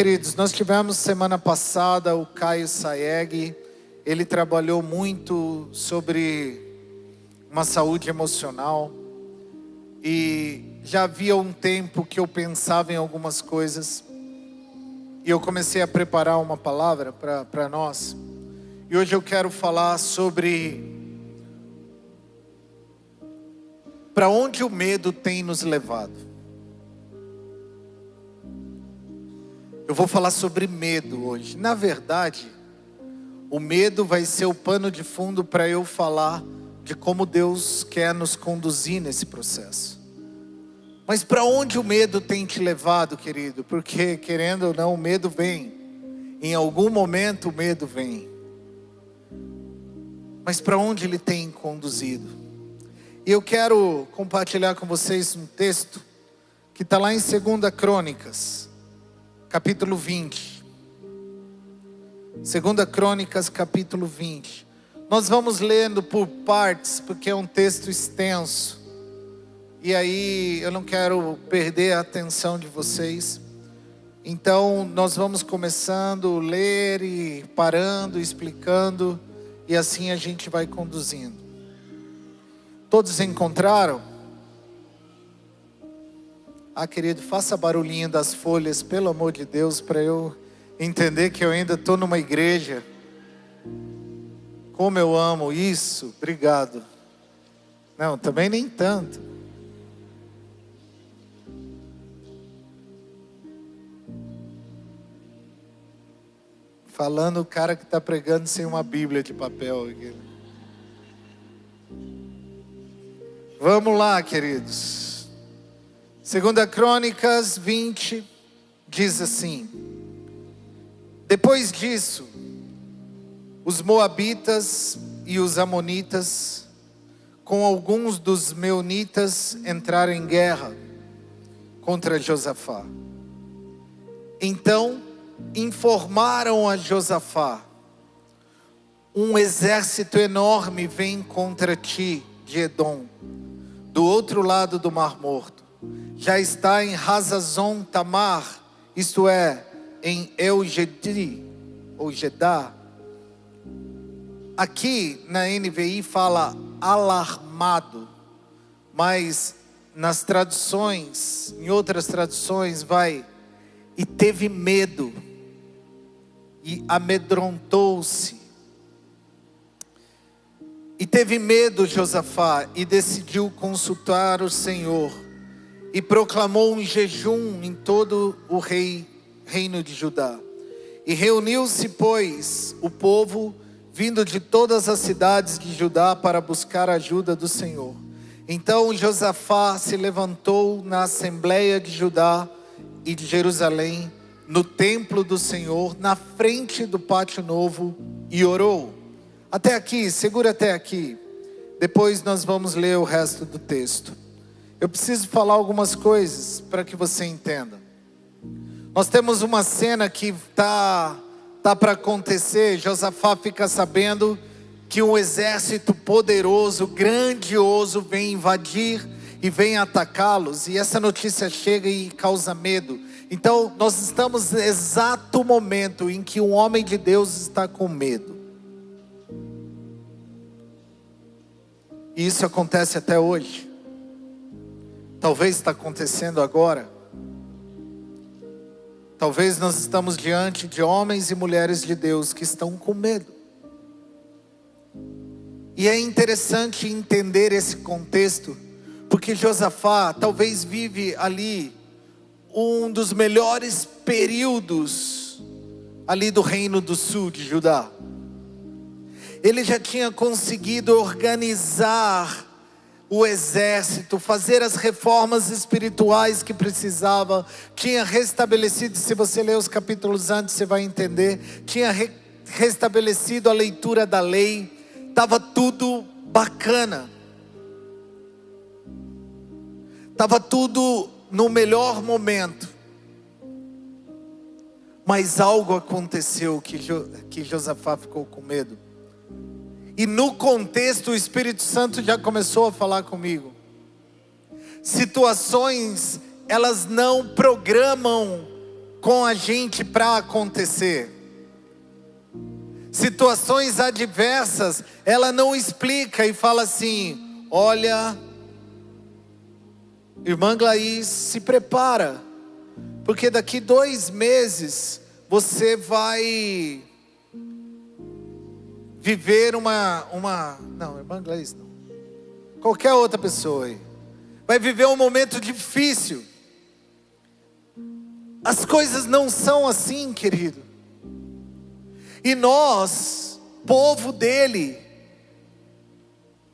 Queridos, nós tivemos semana passada o Caio Saeg. Ele trabalhou muito sobre uma saúde emocional. E já havia um tempo que eu pensava em algumas coisas. E eu comecei a preparar uma palavra para nós. E hoje eu quero falar sobre para onde o medo tem nos levado. Eu vou falar sobre medo hoje. Na verdade, o medo vai ser o pano de fundo para eu falar de como Deus quer nos conduzir nesse processo. Mas para onde o medo tem te levado, querido? Porque, querendo ou não, o medo vem. Em algum momento o medo vem. Mas para onde ele tem conduzido? E eu quero compartilhar com vocês um texto que está lá em 2 Crônicas. Capítulo 20. 2 Crônicas, capítulo 20. Nós vamos lendo por partes, porque é um texto extenso. E aí eu não quero perder a atenção de vocês. Então nós vamos começando a ler e parando, explicando. E assim a gente vai conduzindo. Todos encontraram? Ah, querido, faça barulhinho das folhas, pelo amor de Deus, para eu entender que eu ainda estou numa igreja. Como eu amo isso, obrigado. Não, também nem tanto. Falando o cara que está pregando sem uma Bíblia de papel aqui. Vamos lá, queridos. 2 Crônicas 20 diz assim: depois disso, os moabitas e os amonitas, com alguns dos meunitas, entraram em guerra contra Josafá. Então informaram a Josafá: um exército enorme vem contra ti de Edom, do outro lado do Mar Morto. Já está em Hazazon Tamar, isto é, em El-Gedi, ou Gedá. Aqui na NVI fala alarmado, mas nas traduções, em outras traduções vai, e teve medo, e amedrontou-se. E teve medo Josafá, e decidiu consultar o Senhor. E proclamou um jejum em todo o reino de Judá. E reuniu-se, pois, o povo, vindo de todas as cidades de Judá, para buscar a ajuda do Senhor. Então Josafá se levantou na assembleia de Judá e de Jerusalém, no templo do Senhor, na frente do pátio novo, e orou. Até aqui, segura até aqui. Depois nós vamos ler o resto do texto. Eu preciso falar algumas coisas para que você entenda. Nós temos uma cena que tá para acontecer. Josafá fica sabendo que um exército poderoso, grandioso, vem invadir e vem atacá-los. E essa notícia chega e causa medo. Então nós estamos no exato momento em que um homem de Deus está com medo. E isso acontece até hoje. Talvez está acontecendo agora. Talvez nós estamos diante de homens e mulheres de Deus que estão com medo. E é interessante entender esse contexto, porque Josafá talvez vive ali um dos melhores períodos ali do reino do sul de Judá. Ele já tinha conseguido organizar o exército, fazer as reformas espirituais que precisava, tinha restabelecido, se você ler os capítulos antes você vai entender, tinha restabelecido a leitura da lei, estava tudo bacana, estava tudo no melhor momento, mas algo aconteceu que Josafá ficou com medo. E no contexto o Espírito Santo já começou a falar comigo. Situações, elas não programam com a gente para acontecer. Situações adversas, ela não explica e fala assim: olha, irmã Glaís, se prepara, porque daqui 2 meses você vai viver não, irmã Glaís não, qualquer outra pessoa aí, vai viver um momento difícil. As coisas não são assim, querido. E nós, povo dele,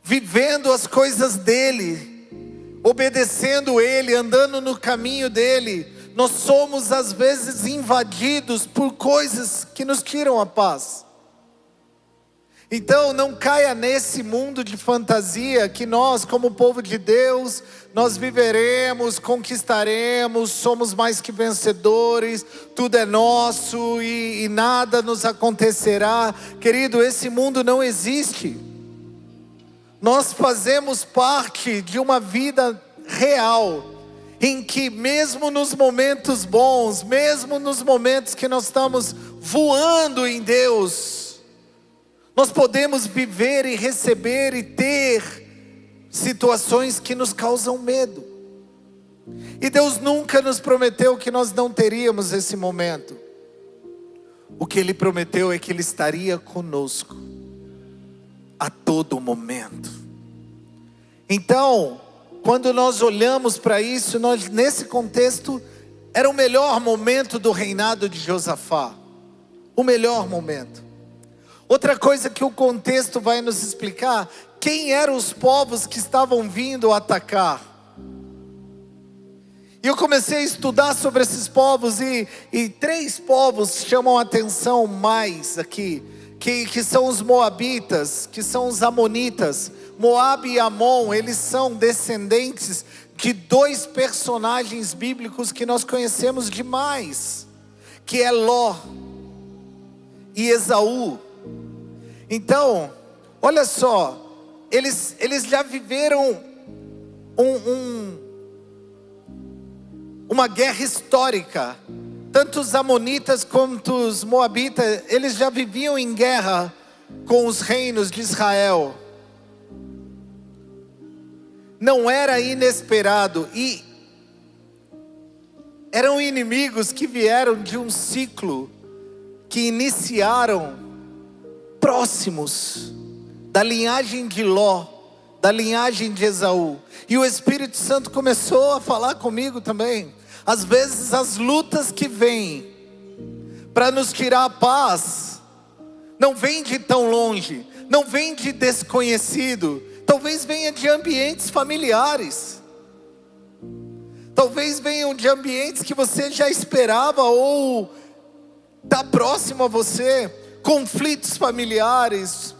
vivendo as coisas dele, obedecendo ele, andando no caminho dele, nós somos às vezes invadidos por coisas que nos tiram a paz. Então não caia nesse mundo de fantasia que nós, como povo de Deus, nós viveremos, conquistaremos, somos mais que vencedores, tudo é nosso e nada nos acontecerá. Querido, esse mundo não existe. Nós fazemos parte de uma vida real, em que mesmo nos momentos bons, mesmo nos momentos que nós estamos voando em Deus, nós podemos viver e receber e ter situações que nos causam medo. E Deus nunca nos prometeu que nós não teríamos esse momento. O que Ele prometeu é que Ele estaria conosco a todo momento. Então, quando nós olhamos para isso, nesse contexto, era o melhor momento do reinado de Josafá. O melhor momento. Outra coisa que o contexto vai nos explicar: quem eram os povos que estavam vindo atacar? E eu comecei a estudar sobre esses povos e 3 povos chamam a atenção mais aqui, que são os moabitas, que são os amonitas. Moabe e Amon, eles são descendentes de 2 personagens bíblicos que nós conhecemos demais, que é Ló e Esaú. Então, olha só, eles já viveram uma guerra histórica. Tanto os amonitas quanto os moabitas, eles já viviam em guerra com os reinos de Israel. Não era inesperado, e eram inimigos que vieram de um ciclo, que iniciaram próximos da linhagem de Ló, da linhagem de Esaú. E o Espírito Santo começou a falar comigo também. Às vezes as lutas que vêm para nos tirar a paz, não vêm de tão longe, não vêm de desconhecido, talvez venha de ambientes familiares, talvez venham de ambientes que você já esperava ou está próximo a você. Conflitos familiares,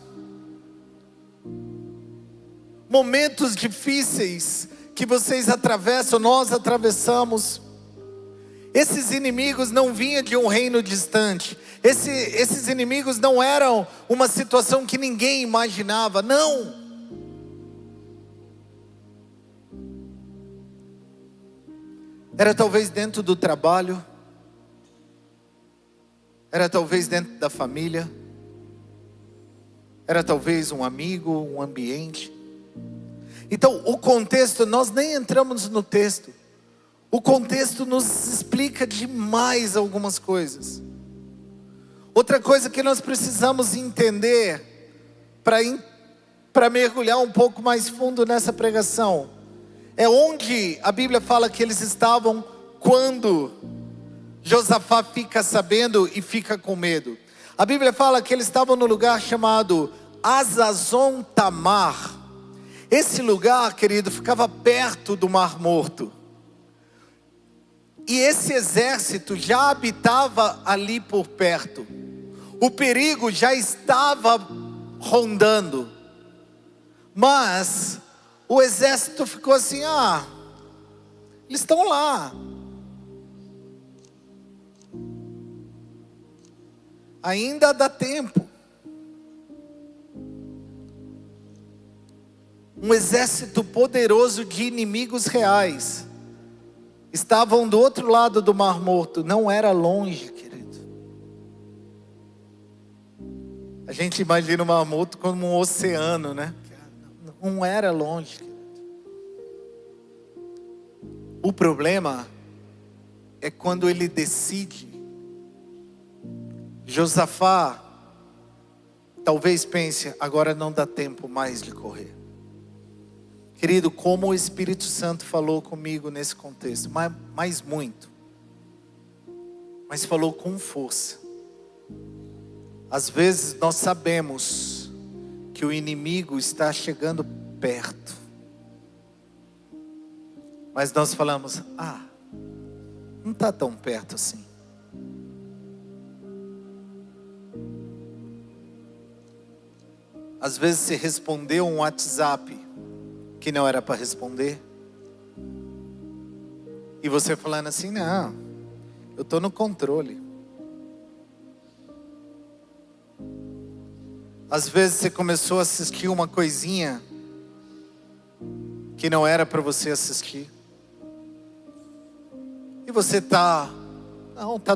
momentos difíceis que vocês atravessam, nós atravessamos. Esses inimigos não vinham de um reino distante. Esses inimigos não eram uma situação que ninguém imaginava, não. Era talvez dentro do trabalho, era talvez dentro da família, era talvez um amigo, um ambiente. Então o contexto, nós nem entramos no texto. O contexto nos explica demais algumas coisas. Outra coisa que nós precisamos entender, para mergulhar um pouco mais fundo nessa pregação, é onde a Bíblia fala que eles estavam quando Josafá fica sabendo e fica com medo. A Bíblia fala que eles estavam no lugar chamado Hazazon Tamar. Esse lugar, querido, ficava perto do Mar Morto. E esse exército já habitava ali por perto. O perigo já estava rondando. Mas o exército ficou assim: eles estão lá. Ainda dá tempo. Um exército poderoso de inimigos reais estavam do outro lado do Mar Morto. Não era longe, querido. A gente imagina o Mar Morto como um oceano, né? Não era longe, querido. O problema é quando ele decide. Josafá talvez pense, agora não dá tempo mais de correr. Querido, como o Espírito Santo falou comigo nesse contexto, mas muito. Mas falou com força. Às vezes nós sabemos que o inimigo está chegando perto. Mas nós falamos, não está tão perto assim. Às vezes você respondeu um WhatsApp que não era para responder. E você falando assim, não, eu estou no controle. Às vezes você começou a assistir uma coisinha que não era para você assistir. E você está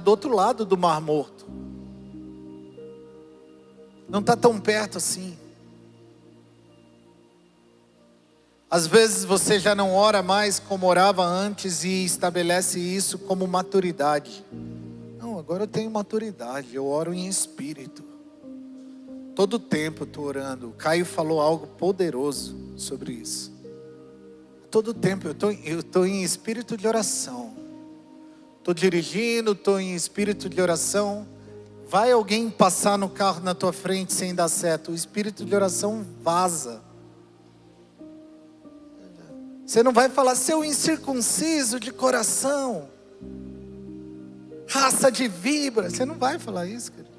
do outro lado do Mar Morto. Não está tão perto assim. Às vezes você já não ora mais como orava antes e estabelece isso como maturidade. Não, agora eu tenho maturidade, eu oro em espírito. Todo tempo eu estou orando. O Caio falou algo poderoso sobre isso. Todo tempo eu estou em espírito de oração. Estou dirigindo, estou em espírito de oração. Vai alguém passar no carro na tua frente sem dar certo, o espírito de oração vaza. Você não vai falar, seu incircunciso de coração, raça de víbora. Você não vai falar isso, querido.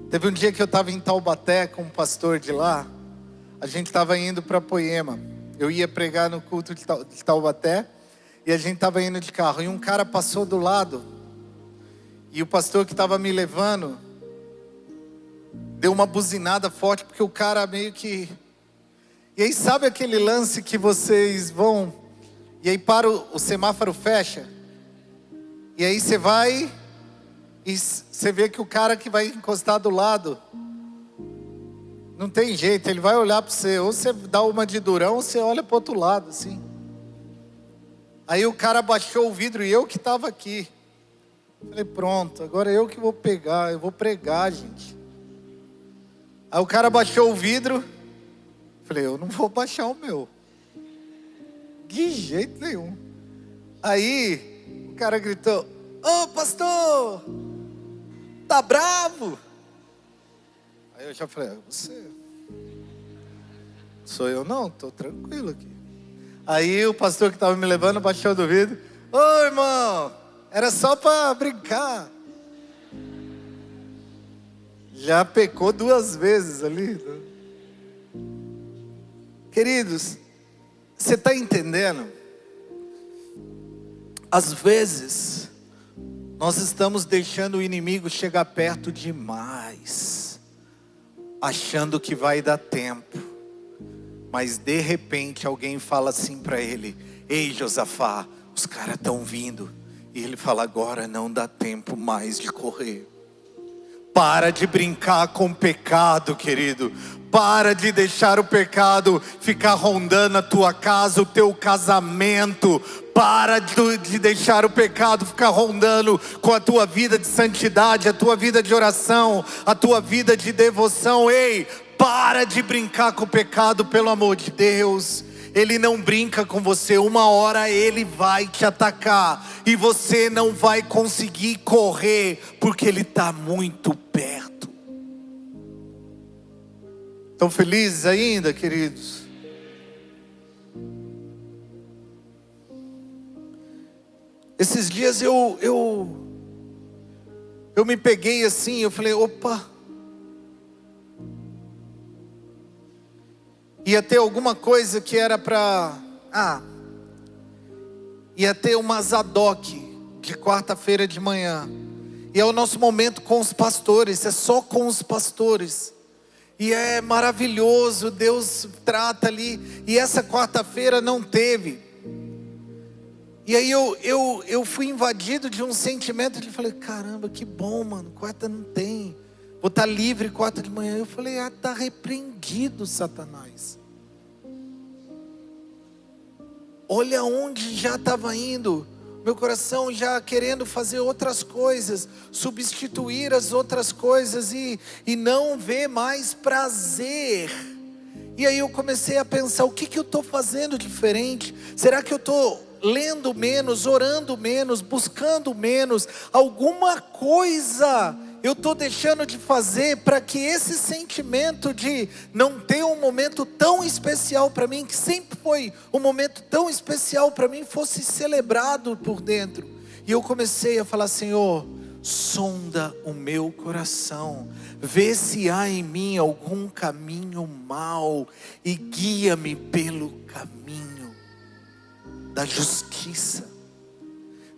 Teve um dia que eu estava em Taubaté com um pastor de lá. A gente estava indo para Poema. Eu ia pregar no culto de Taubaté. E a gente estava indo de carro. E um cara passou do lado. E o pastor que estava me levando deu uma buzinada forte. Porque o cara meio que... E aí sabe aquele lance que vocês vão... E aí para o semáforo fecha. E aí você vai... E você vê que o cara que vai encostar do lado... Não tem jeito, ele vai olhar para você. Ou você dá uma de durão, ou você olha para o outro lado, assim. Aí o cara baixou o vidro e eu que estava aqui. Falei, pronto, agora eu que vou pegar, eu vou pregar, gente. Aí o cara baixou o vidro. Falei, eu não vou baixar o meu. De jeito nenhum. Aí o cara gritou, ô pastor, tá bravo? Aí eu já falei, você? Sou eu não, tô tranquilo aqui. Aí o pastor que estava me levando baixou do vidro. Ô irmão, era só para brincar. Já pecou 2 vezes ali. Queridos, você está entendendo? Às vezes, nós estamos deixando o inimigo chegar perto demais, achando que vai dar tempo. Mas de repente alguém fala assim para ele, ei Josafá, os caras estão vindo. E ele fala, agora não dá tempo mais de correr. Para de brincar com o pecado, querido. Para de deixar o pecado ficar rondando a tua casa, o teu casamento. Para de deixar o pecado ficar rondando com a tua vida de santidade, a tua vida de oração, a tua vida de devoção. Ei, para de brincar com o pecado, pelo amor de Deus. Ele não brinca com você, uma hora ele vai te atacar. E você não vai conseguir correr, porque ele está muito perto. Estão felizes ainda, queridos? Esses dias eu me peguei assim, eu falei, opa. Ia ter alguma coisa que era para... ia ter uma Zadok de quarta-feira de manhã. E é o nosso momento com os pastores, é só com os pastores. E é maravilhoso, Deus trata ali. E essa quarta-feira não teve. E aí eu fui invadido de um sentimento de falei, caramba, que bom, mano, quarta não tem. Vou estar livre quarta de manhã. Eu falei, está repreendido, Satanás. Olha onde já estava indo. Meu coração já querendo fazer outras coisas, substituir as outras coisas e não ver mais prazer. E aí eu comecei a pensar, o que eu estou fazendo diferente? Será que eu estou lendo menos, orando menos, buscando menos? Alguma coisa eu estou deixando de fazer para que esse sentimento de não ter um momento tão especial para mim, que sempre foi um momento tão especial para mim, fosse celebrado por dentro. E eu comecei a falar, Senhor, sonda o meu coração, vê se há em mim algum caminho mau e guia-me pelo caminho da justiça.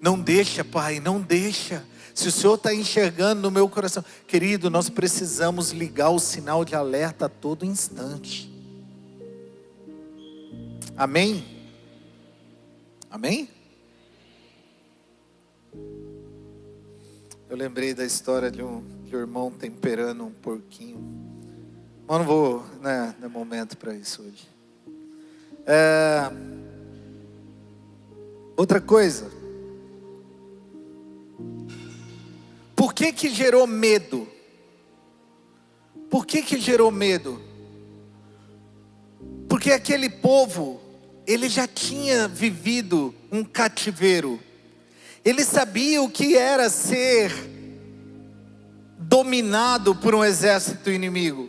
Não deixa, Pai, não deixa. Se o Senhor está enxergando no meu coração, querido, nós precisamos ligar o sinal de alerta a todo instante. Amém? Amém? Eu lembrei da história de um irmão temperando um porquinho. Mas não vou, né, não é momento para isso hoje. Outra coisa. Por que gerou medo? Por que gerou medo? Porque aquele povo, ele já tinha vivido um cativeiro. Ele sabia o que era ser dominado por um exército inimigo.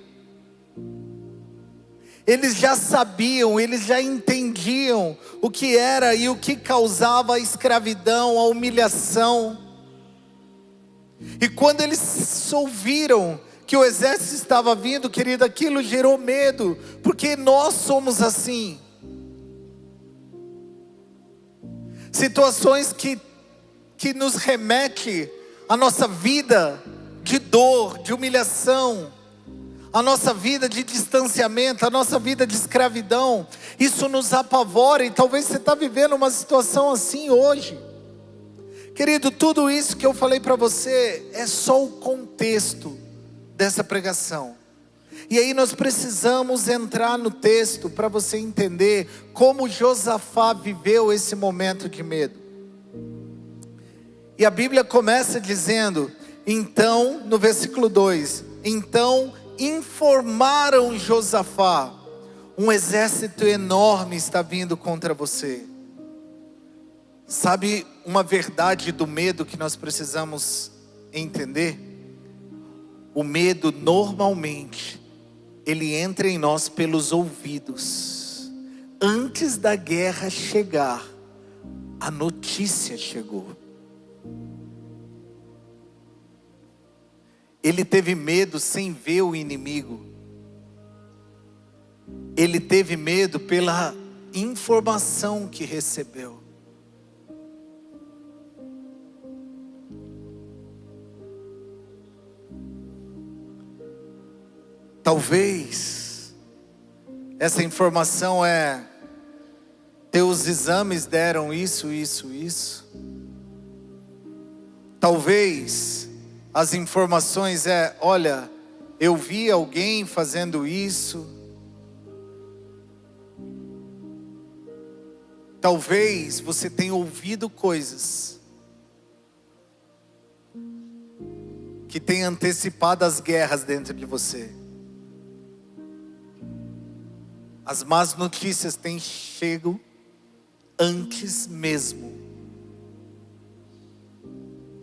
Eles já sabiam, eles já entendiam o que era e o que causava a escravidão, a humilhação. E quando eles ouviram que o exército estava vindo, querido, aquilo gerou medo, porque nós somos assim. Situações que nos remete à nossa vida de dor, de humilhação, a nossa vida de distanciamento, a nossa vida de escravidão, isso nos apavora. E talvez você está vivendo uma situação assim hoje. Querido, tudo isso que eu falei para você é só o contexto dessa pregação. E aí nós precisamos entrar no texto para você entender como Josafá viveu esse momento de medo. E a Bíblia começa dizendo, então, no versículo 2, então informaram Josafá, um exército enorme está vindo contra você. Sabe uma verdade do medo que nós precisamos entender? O medo normalmente, ele entra em nós pelos ouvidos. Antes da guerra chegar, a notícia chegou. Ele teve medo sem ver o inimigo. Ele teve medo pela informação que recebeu. Talvez essa informação teus exames deram isso. Talvez as informações olha, eu vi alguém fazendo isso. Talvez você tenha ouvido coisas que têm antecipado as guerras dentro de você. As más notícias têm chego antes mesmo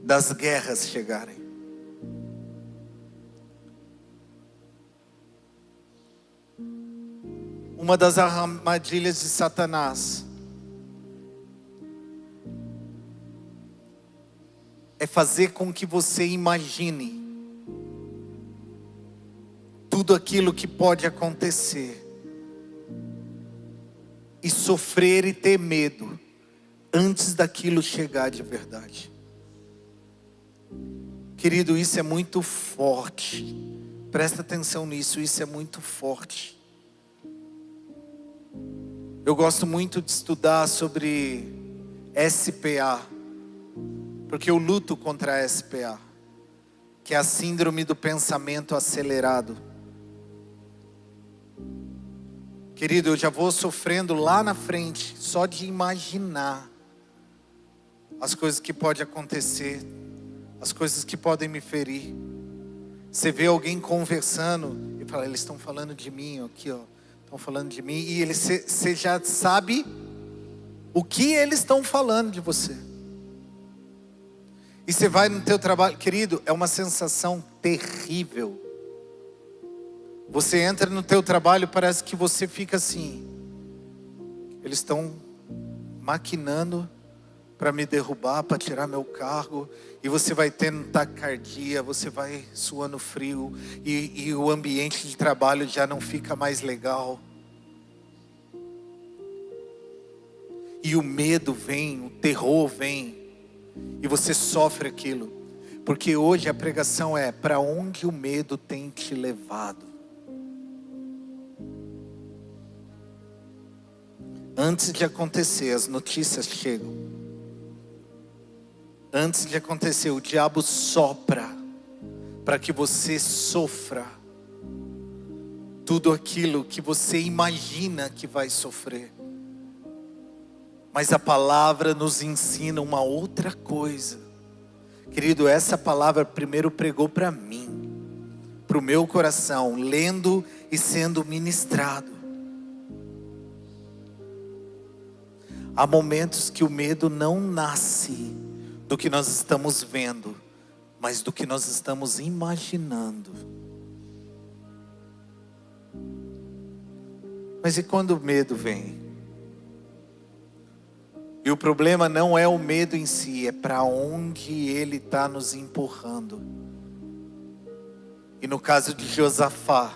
das guerras chegarem. Uma das armadilhas de Satanás é fazer com que você imagine tudo aquilo que pode acontecer e sofrer e ter medo antes daquilo chegar de verdade. Querido, isso é muito forte Presta atenção nisso, isso é muito forte. Eu gosto muito de estudar sobre SPA, porque eu luto contra a SPA, que é a síndrome do pensamento acelerado. Querido, eu já vou sofrendo lá na frente, só de imaginar as coisas que podem acontecer, as coisas que podem me ferir. Você vê alguém conversando e fala, eles estão falando de mim, aqui ó, estão falando de mim, e você já sabe o que eles estão falando de você. E você vai no teu trabalho, querido, é uma sensação terrível. Você entra no teu trabalho, parece que você fica assim, eles estão maquinando para me derrubar, para tirar meu cargo, e você vai tendo taquicardia, você vai suando frio, e o ambiente de trabalho já não fica mais legal. E o medo vem, o terror vem, e você sofre aquilo, porque hoje a pregação é, para onde o medo tem te levado? Antes de acontecer, as notícias chegam. Antes de acontecer, o diabo sopra para que você sofra tudo aquilo que você imagina que vai sofrer. Mas a palavra nos ensina uma outra coisa. Querido, essa palavra primeiro pregou para mim, para o meu coração, lendo e sendo ministrado. Há momentos que o medo não nasce do que nós estamos vendo, mas do que nós estamos imaginando. Mas e quando o medo vem? E o problema não é o medo em si, é para onde ele está nos empurrando. E no caso de Josafá,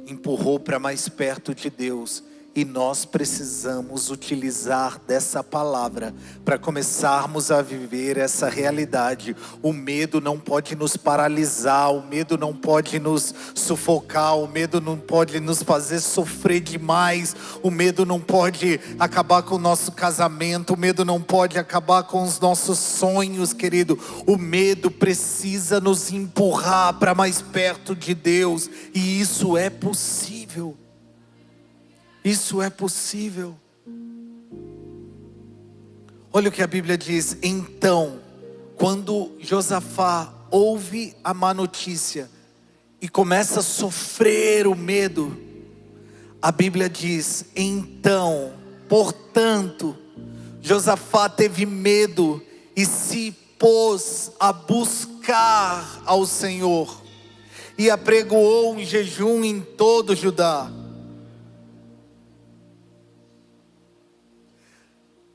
empurrou para mais perto de Deus. E nós precisamos utilizar dessa palavra para começarmos a viver essa realidade. O medo não pode nos paralisar, o medo não pode nos sufocar, o medo não pode nos fazer sofrer demais, o medo não pode acabar com o nosso casamento, o medo não pode acabar com os nossos sonhos, querido. O medo precisa nos empurrar para mais perto de Deus, e isso é possível. Isso é possível. Olha o que a Bíblia diz. Então, quando Josafá ouve a má notícia e começa a sofrer o medo, a Bíblia diz, então, portanto, Josafá teve medo e se pôs a buscar ao Senhor e apregoou um jejum em todo Judá.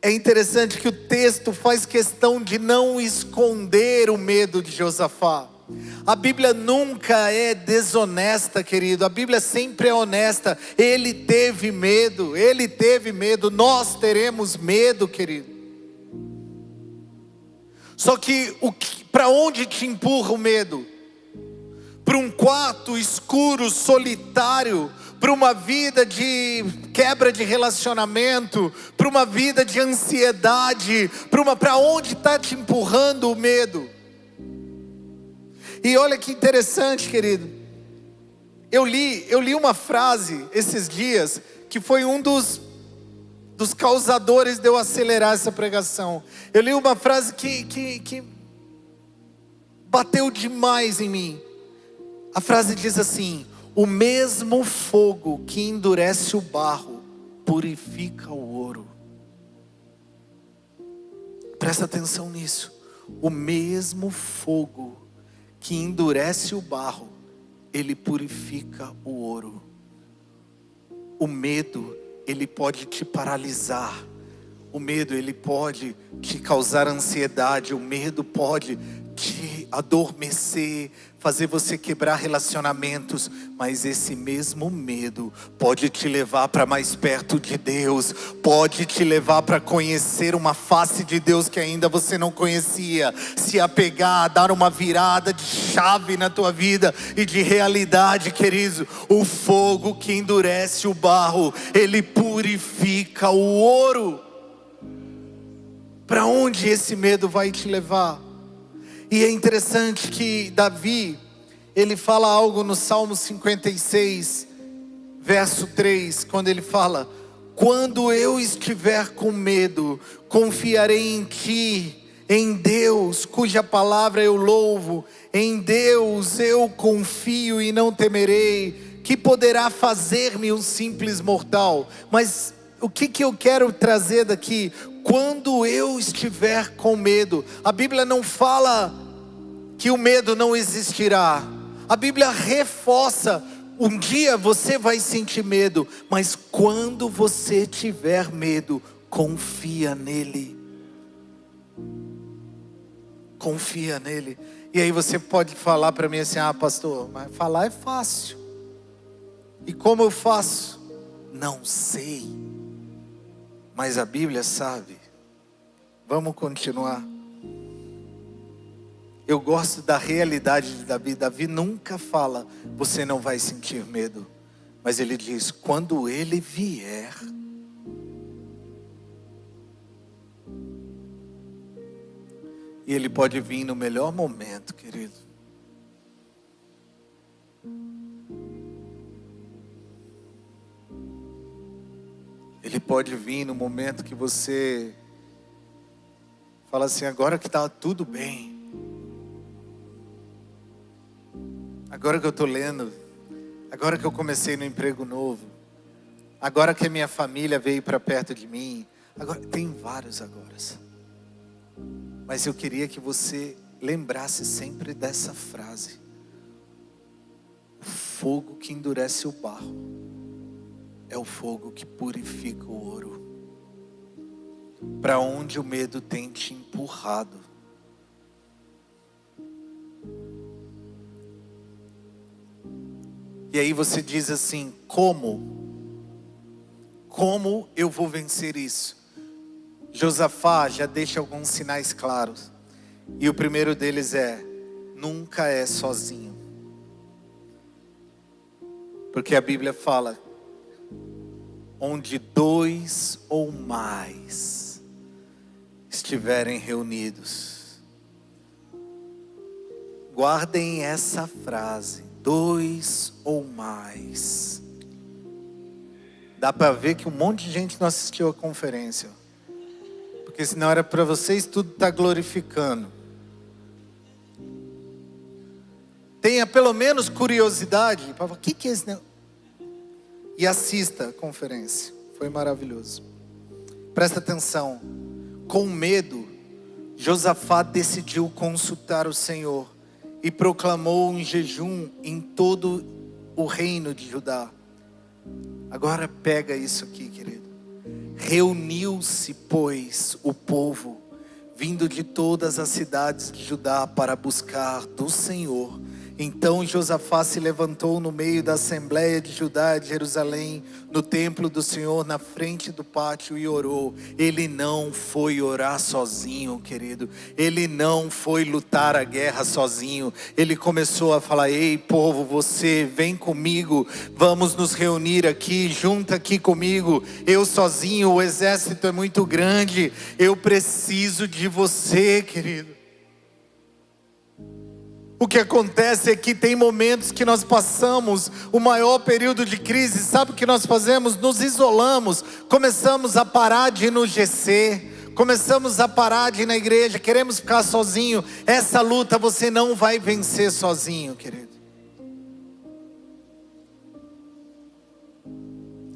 É interessante que o texto faz questão de não esconder o medo de Josafá. A Bíblia nunca é desonesta, querido. A Bíblia sempre é honesta. Ele teve medo, nós teremos medo, querido. Só que para onde te empurra o medo? Para um quarto escuro, solitário, para uma vida de quebra de relacionamento, para uma vida de ansiedade, para onde está te empurrando o medo? E olha que interessante, querido, eu li uma frase esses dias, que foi um dos causadores de eu acelerar essa pregação. Eu li uma frase que bateu demais em mim. A frase diz assim: o mesmo fogo que endurece o barro, purifica o ouro. Presta atenção nisso. O mesmo fogo que endurece o barro, ele purifica o ouro. O medo, ele pode te paralisar. O medo, ele pode te causar ansiedade. O medo pode te adormecer, fazer você quebrar relacionamentos, mas esse mesmo medo pode te levar para mais perto de Deus, pode te levar para conhecer uma face de Deus que ainda você não conhecia, se apegar, dar uma virada de chave na tua vida e de realidade, querido. O fogo que endurece o barro, ele purifica o ouro. Para onde esse medo vai te levar? E é interessante que Davi, ele fala algo no Salmo 56, verso 3, quando ele fala: quando eu estiver com medo, confiarei em ti, em Deus, cuja palavra eu louvo, em Deus eu confio e não temerei, que poderá fazer-me um simples mortal. Mas o que eu quero trazer daqui? Quando eu estiver com medo, a Bíblia não fala que o medo não existirá. A Bíblia reforça: um dia você vai sentir medo, mas quando você tiver medo, confia nele. Confia nele. E aí você pode falar para mim assim: ah, pastor, mas falar é fácil. E como eu faço? Não sei. Mas a Bíblia sabe. Vamos continuar. Eu gosto da realidade de Davi. Davi nunca fala: você não vai sentir medo. Mas ele diz: quando ele vier. E ele pode vir no melhor momento, querido. Ele pode vir no momento que você fala assim: agora que está tudo bem, agora que eu estou lendo, agora que eu comecei no emprego novo, agora que a minha família veio para perto de mim, agora tem vários agora. Mas eu queria que você lembrasse sempre dessa frase: o fogo que endurece o barro é o fogo que purifica o ouro. Para onde o medo tem te empurrado? E aí você diz assim: como? Como eu vou vencer isso? Josafá já deixa alguns sinais claros. E o primeiro deles é: nunca é sozinho. Porque a Bíblia fala: onde dois ou mais estiverem reunidos. Guardem essa frase: dois ou mais. Dá para ver que um monte de gente não assistiu a conferência. Porque senão era para vocês tudo estar glorificando. Tenha pelo menos curiosidade. O que é esse negócio? E assista a conferência. Foi maravilhoso. Presta atenção. Com medo, Josafá decidiu consultar o Senhor e proclamou um jejum em todo o reino de Judá. Agora pega isso aqui, querido. Reuniu-se, pois, o povo, vindo de todas as cidades de Judá para buscar do Senhor. Então Josafá se levantou no meio da assembleia de Judá e de Jerusalém, no templo do Senhor, na frente do pátio, e orou. Ele não foi orar sozinho, querido. Ele não foi lutar a guerra sozinho. Ele começou a falar: ei, povo, você vem comigo, vamos nos reunir aqui, junta aqui comigo. Eu sozinho, o exército é muito grande, eu preciso de você, querido. O que acontece é que tem momentos que nós passamos o maior período de crise. Sabe o que nós fazemos? Nos isolamos, começamos a parar de ir no GC, começamos a parar de ir na igreja, queremos ficar sozinho. Essa luta você não vai vencer sozinho, querido.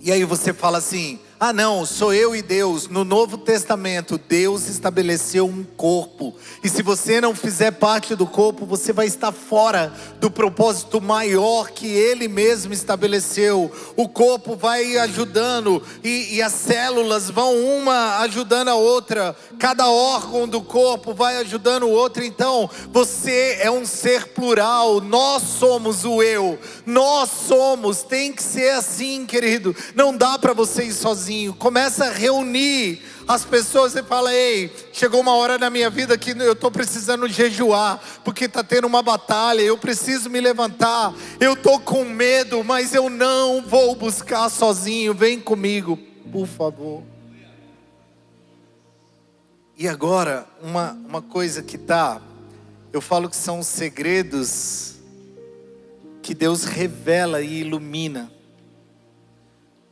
E aí você fala assim: ah não, sou eu e Deus. No Novo Testamento, Deus estabeleceu um corpo. E se você não fizer parte do corpo, você vai estar fora do propósito maior que Ele mesmo estabeleceu. O corpo vai ajudando e as células vão uma ajudando a outra. Cada órgão do corpo vai ajudando o outro. Então, você é um ser plural. Nós somos o eu. Nós somos. Tem que ser assim, querido. Não dá para você ir sozinho. Começa a reunir as pessoas e fala: ei, chegou uma hora na minha vida que eu estou precisando jejuar, porque está tendo uma batalha, eu preciso me levantar, eu estou com medo, mas eu não vou buscar sozinho, vem comigo, por favor. E agora, uma coisa que eu falo que são segredos que Deus revela e ilumina.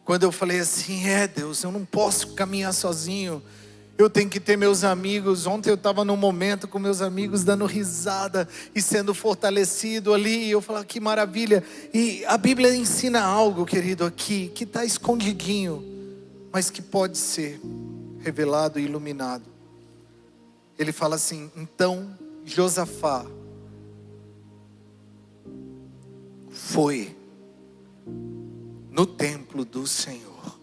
Quando eu falei assim, Deus, eu não posso caminhar sozinho, eu tenho que ter meus amigos. Ontem eu estava num momento com meus amigos, dando risada e sendo fortalecido ali, e eu falava, que maravilha. E a Bíblia ensina algo, querido, aqui, que está escondidinho, mas que pode ser revelado e iluminado. Ele fala assim: então Josafá foi no templo do Senhor.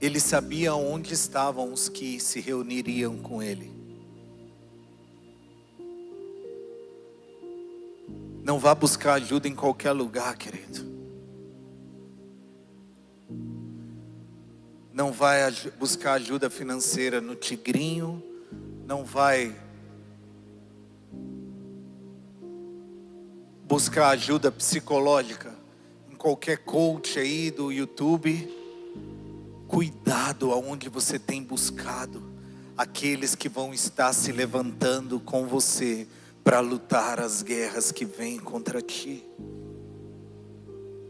Ele sabia onde estavam os que se reuniriam com ele. Não vá buscar ajuda em qualquer lugar, querido. Não vai buscar ajuda financeira no Tigrinho. Não vai buscar ajuda psicológica em qualquer coach aí do YouTube. Cuidado aonde você tem buscado aqueles que vão estar se levantando com você para lutar as guerras que vêm contra ti.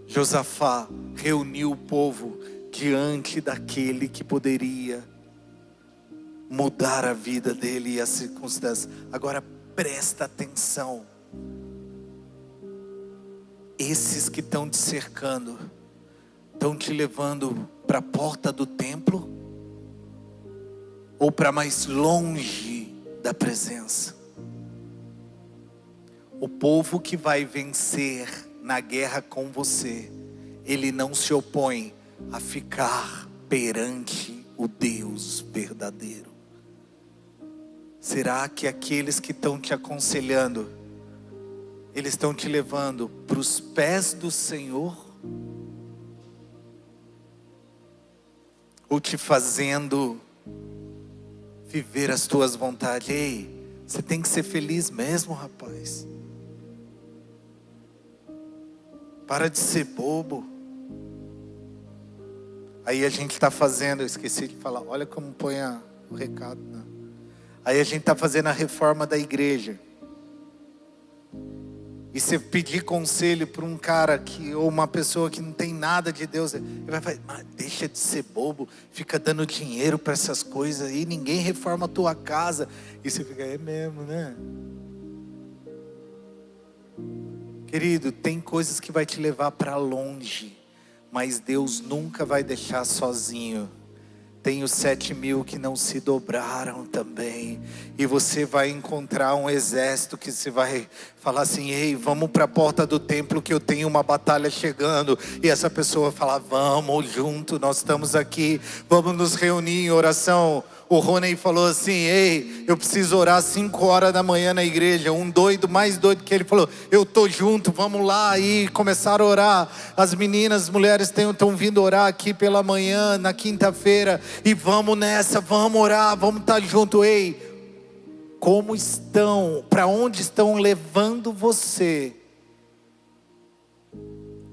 Josafá reuniu o povo diante daquele que poderia mudar a vida dele e as circunstâncias. Agora presta atenção. Esses que estão te cercando, estão te levando para a porta do templo? Ou para mais longe da presença? O povo que vai vencer na guerra com você, ele não se opõe a ficar perante o Deus verdadeiro. Será que aqueles que estão te aconselhando, eles estão te levando para os pés do Senhor? Ou te fazendo viver as tuas vontades? Ei, você tem que ser feliz mesmo, rapaz. Para de ser bobo. Aí a gente está fazendo, eu esqueci de falar, olha como põe o recado, né? Aí a gente está fazendo a reforma da igreja. E você pedir conselho para um cara ou uma pessoa que não tem nada de Deus, ele vai falar: mas deixa de ser bobo, fica dando dinheiro para essas coisas aí, ninguém reforma a tua casa. E você fica: é mesmo, né? Querido, tem coisas que vai te levar para longe, mas Deus nunca vai deixar sozinho. Tem os 7.000 que não se dobraram também. E você vai encontrar um exército que você vai falar assim: ei, vamos para a porta do templo que eu tenho uma batalha chegando. E essa pessoa fala: vamos junto, nós estamos aqui, vamos nos reunir em oração. O Rony falou assim: ei, eu preciso orar 5 horas da manhã na igreja. Um doido, mais doido que ele, falou: eu tô junto, vamos lá. E começaram a orar. As meninas, as mulheres estão vindo orar aqui pela manhã, na quinta-feira. E vamos nessa, vamos orar, vamos estar junto. Ei, como estão, para onde estão levando você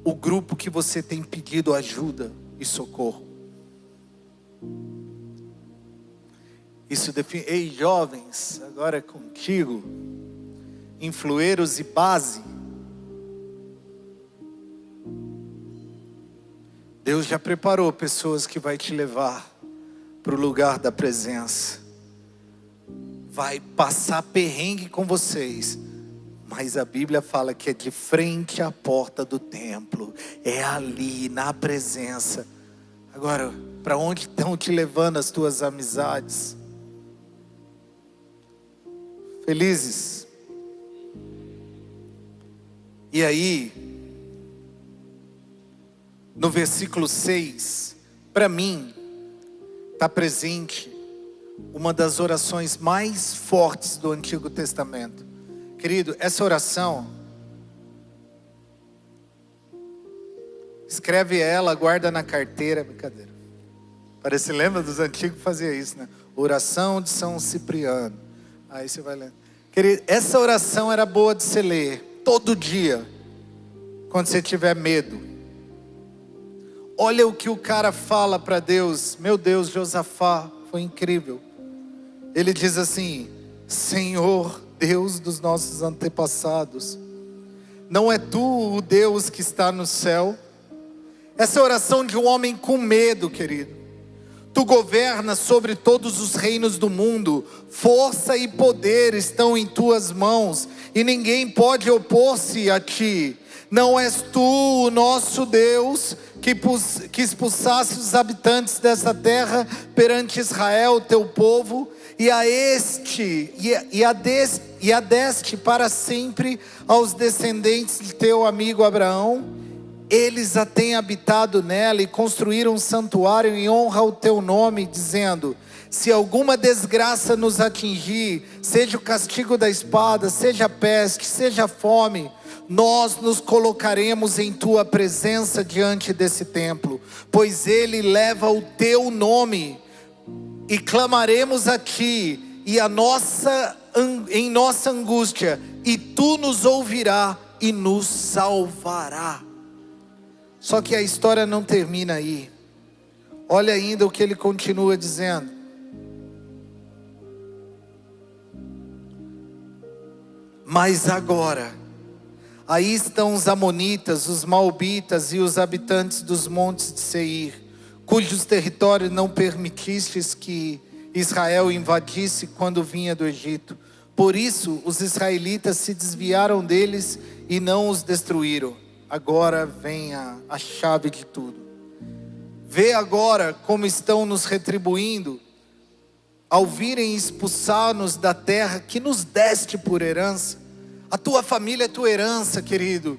o grupo que você tem pedido ajuda e socorro? Isso define. Ei, jovens, agora é contigo. Influeiros e base. Deus já preparou pessoas que vai te levar para o lugar da presença. Vai passar perrengue com vocês, Mas a Bíblia fala que é de frente à porta do templo. É ali, na presença. Agora, para onde estão te levando as tuas amizades? Felizes? E aí, no versículo 6, para mim, está presente uma das orações mais fortes do Antigo Testamento. Querido, essa oração, escreve ela, guarda na carteira. Brincadeira. Parece, lembra dos antigos que fazia isso, né? Oração de São Cipriano. Aí você vai lendo. Querido, essa oração era boa de você ler todo dia, quando você tiver medo. Olha o que o cara fala para Deus. Meu Deus, Josafá, foi incrível. Ele diz assim: Senhor, Deus dos nossos antepassados, não é tu o Deus que está no céu? Essa é a oração de um homem com medo, querido. Tu governas sobre todos os reinos do mundo, força e poder estão em tuas mãos, e ninguém pode opor-se a ti. Não és tu o nosso Deus, que expulsasse os habitantes dessa terra perante Israel, teu povo, e a deste para sempre aos descendentes de teu amigo Abraão. Eles a têm habitado nela e construíram um santuário em honra ao teu nome, dizendo: se alguma desgraça nos atingir, seja o castigo da espada, seja a peste, seja a fome, nós nos colocaremos em tua presença diante desse templo, pois ele leva o teu nome, e clamaremos a ti em nossa angústia, e tu nos ouvirás e nos salvará. Só que a história não termina aí. Olha ainda o que ele continua dizendo. Mas agora, aí estão os amonitas, os moabitas e os habitantes dos montes de Seir, cujos territórios não permitistes que Israel invadisse quando vinha do Egito. Por isso os israelitas se desviaram deles e não os destruíram. Agora vem a chave de tudo. Vê agora como estão nos retribuindo, ao virem expulsar-nos da terra que nos deste por herança. A tua família é tua herança, querido.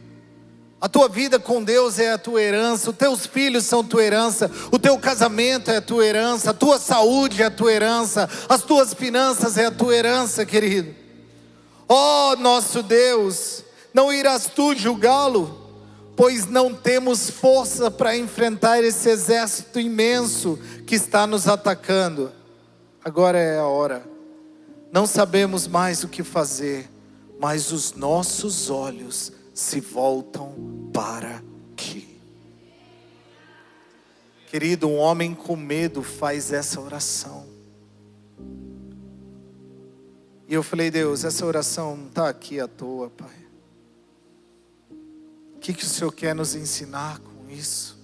A tua vida com Deus é a tua herança. Os teus filhos são tua herança. O teu casamento é a tua herança. A tua saúde é a tua herança. As tuas finanças é a tua herança, querido. Ó nosso Deus, não irás tu julgá-lo? Pois não temos força para enfrentar esse exército imenso que está nos atacando. Agora é a hora. Não sabemos mais o que fazer, mas os nossos olhos se voltam para ti. Querido, um homem com medo faz essa oração. E eu falei: Deus, essa oração não está aqui à toa, Pai. O que o Senhor quer nos ensinar com isso?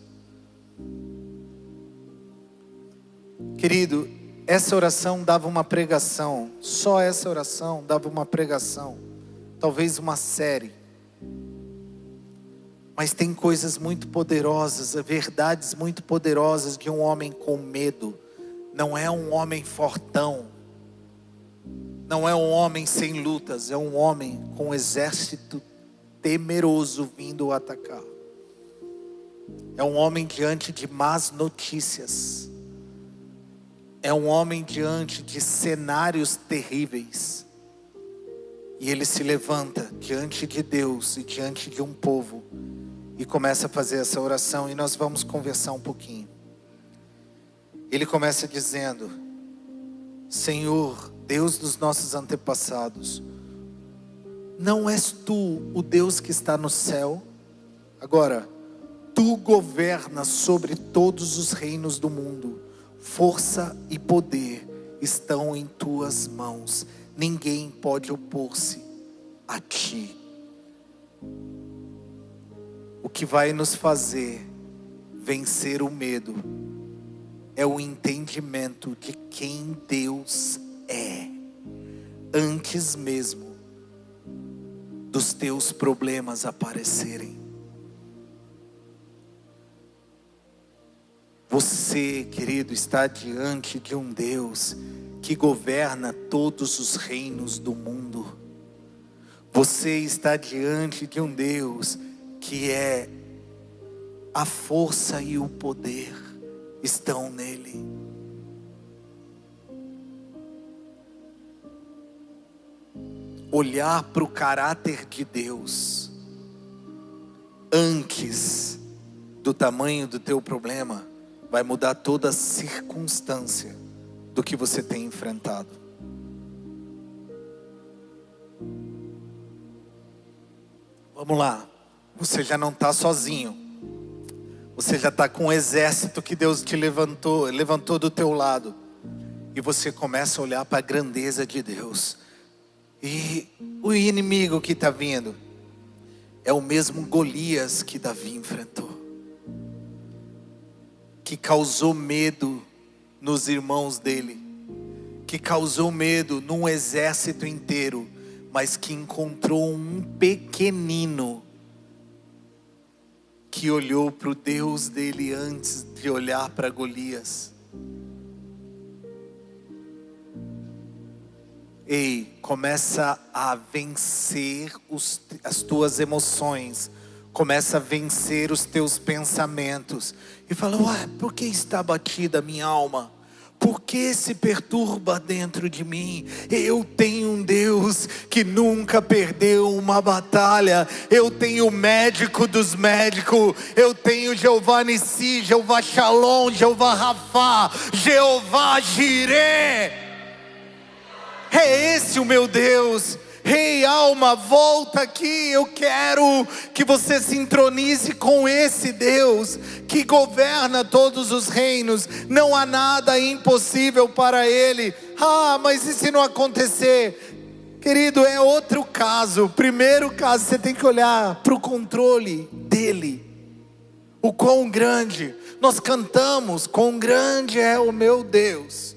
Querido, essa oração dava uma pregação. Só essa oração dava uma pregação. Talvez uma série. Mas tem coisas muito poderosas, verdades muito poderosas de um homem com medo. Não é um homem fortão. Não é um homem sem lutas. É um homem com um exército temeroso vindo atacar. É um homem diante de más notícias. É um homem diante de cenários terríveis. E ele se levanta diante de Deus e diante de um povo e começa a fazer essa oração, e nós vamos conversar um pouquinho. Ele começa dizendo: Senhor, Deus dos nossos antepassados, não és tu o Deus que está no céu? Agora, tu governas sobre todos os reinos do mundo. Força e poder estão em tuas mãos. Ninguém pode opor-se a ti. O que vai nos fazer vencer o medo é o entendimento de quem Deus é, antes mesmo dos teus problemas aparecerem. Você, querido, está diante de um Deus que governa todos os reinos do mundo. Você está diante de um Deus que é a força e o poder estão nele. Olhar para o caráter de Deus antes do tamanho do teu problema vai mudar toda a circunstância do que você tem enfrentado. Vamos lá, você já não está sozinho. Você já está com um exército que Deus te levantou do teu lado. E você começa a olhar para a grandeza de Deus. E o inimigo que está vindo é o mesmo Golias que Davi enfrentou, que causou medo nos irmãos dele, que causou medo num exército inteiro, mas que encontrou um pequenino que olhou para o Deus dele antes de olhar para Golias. Ei, começa a vencer as tuas emoções, começa a vencer os teus pensamentos, e fala: ué, por que está abatida a minha alma? Por que se perturba dentro de mim? Eu tenho um Deus que nunca perdeu uma batalha. Eu tenho o médico dos médicos. Eu tenho Jeová Nissi, Jeová Shalom, Jeová Rafá, Jeová Jireh. É esse o meu Deus. Ei, alma, volta aqui. Eu quero que você se intronize com esse Deus que governa todos os reinos. Não há nada impossível para Ele. Ah, mas e se não acontecer? Querido, é outro caso. Primeiro caso, você tem que olhar para o controle dEle. O quão grande. Nós cantamos: quão grande é o meu Deus,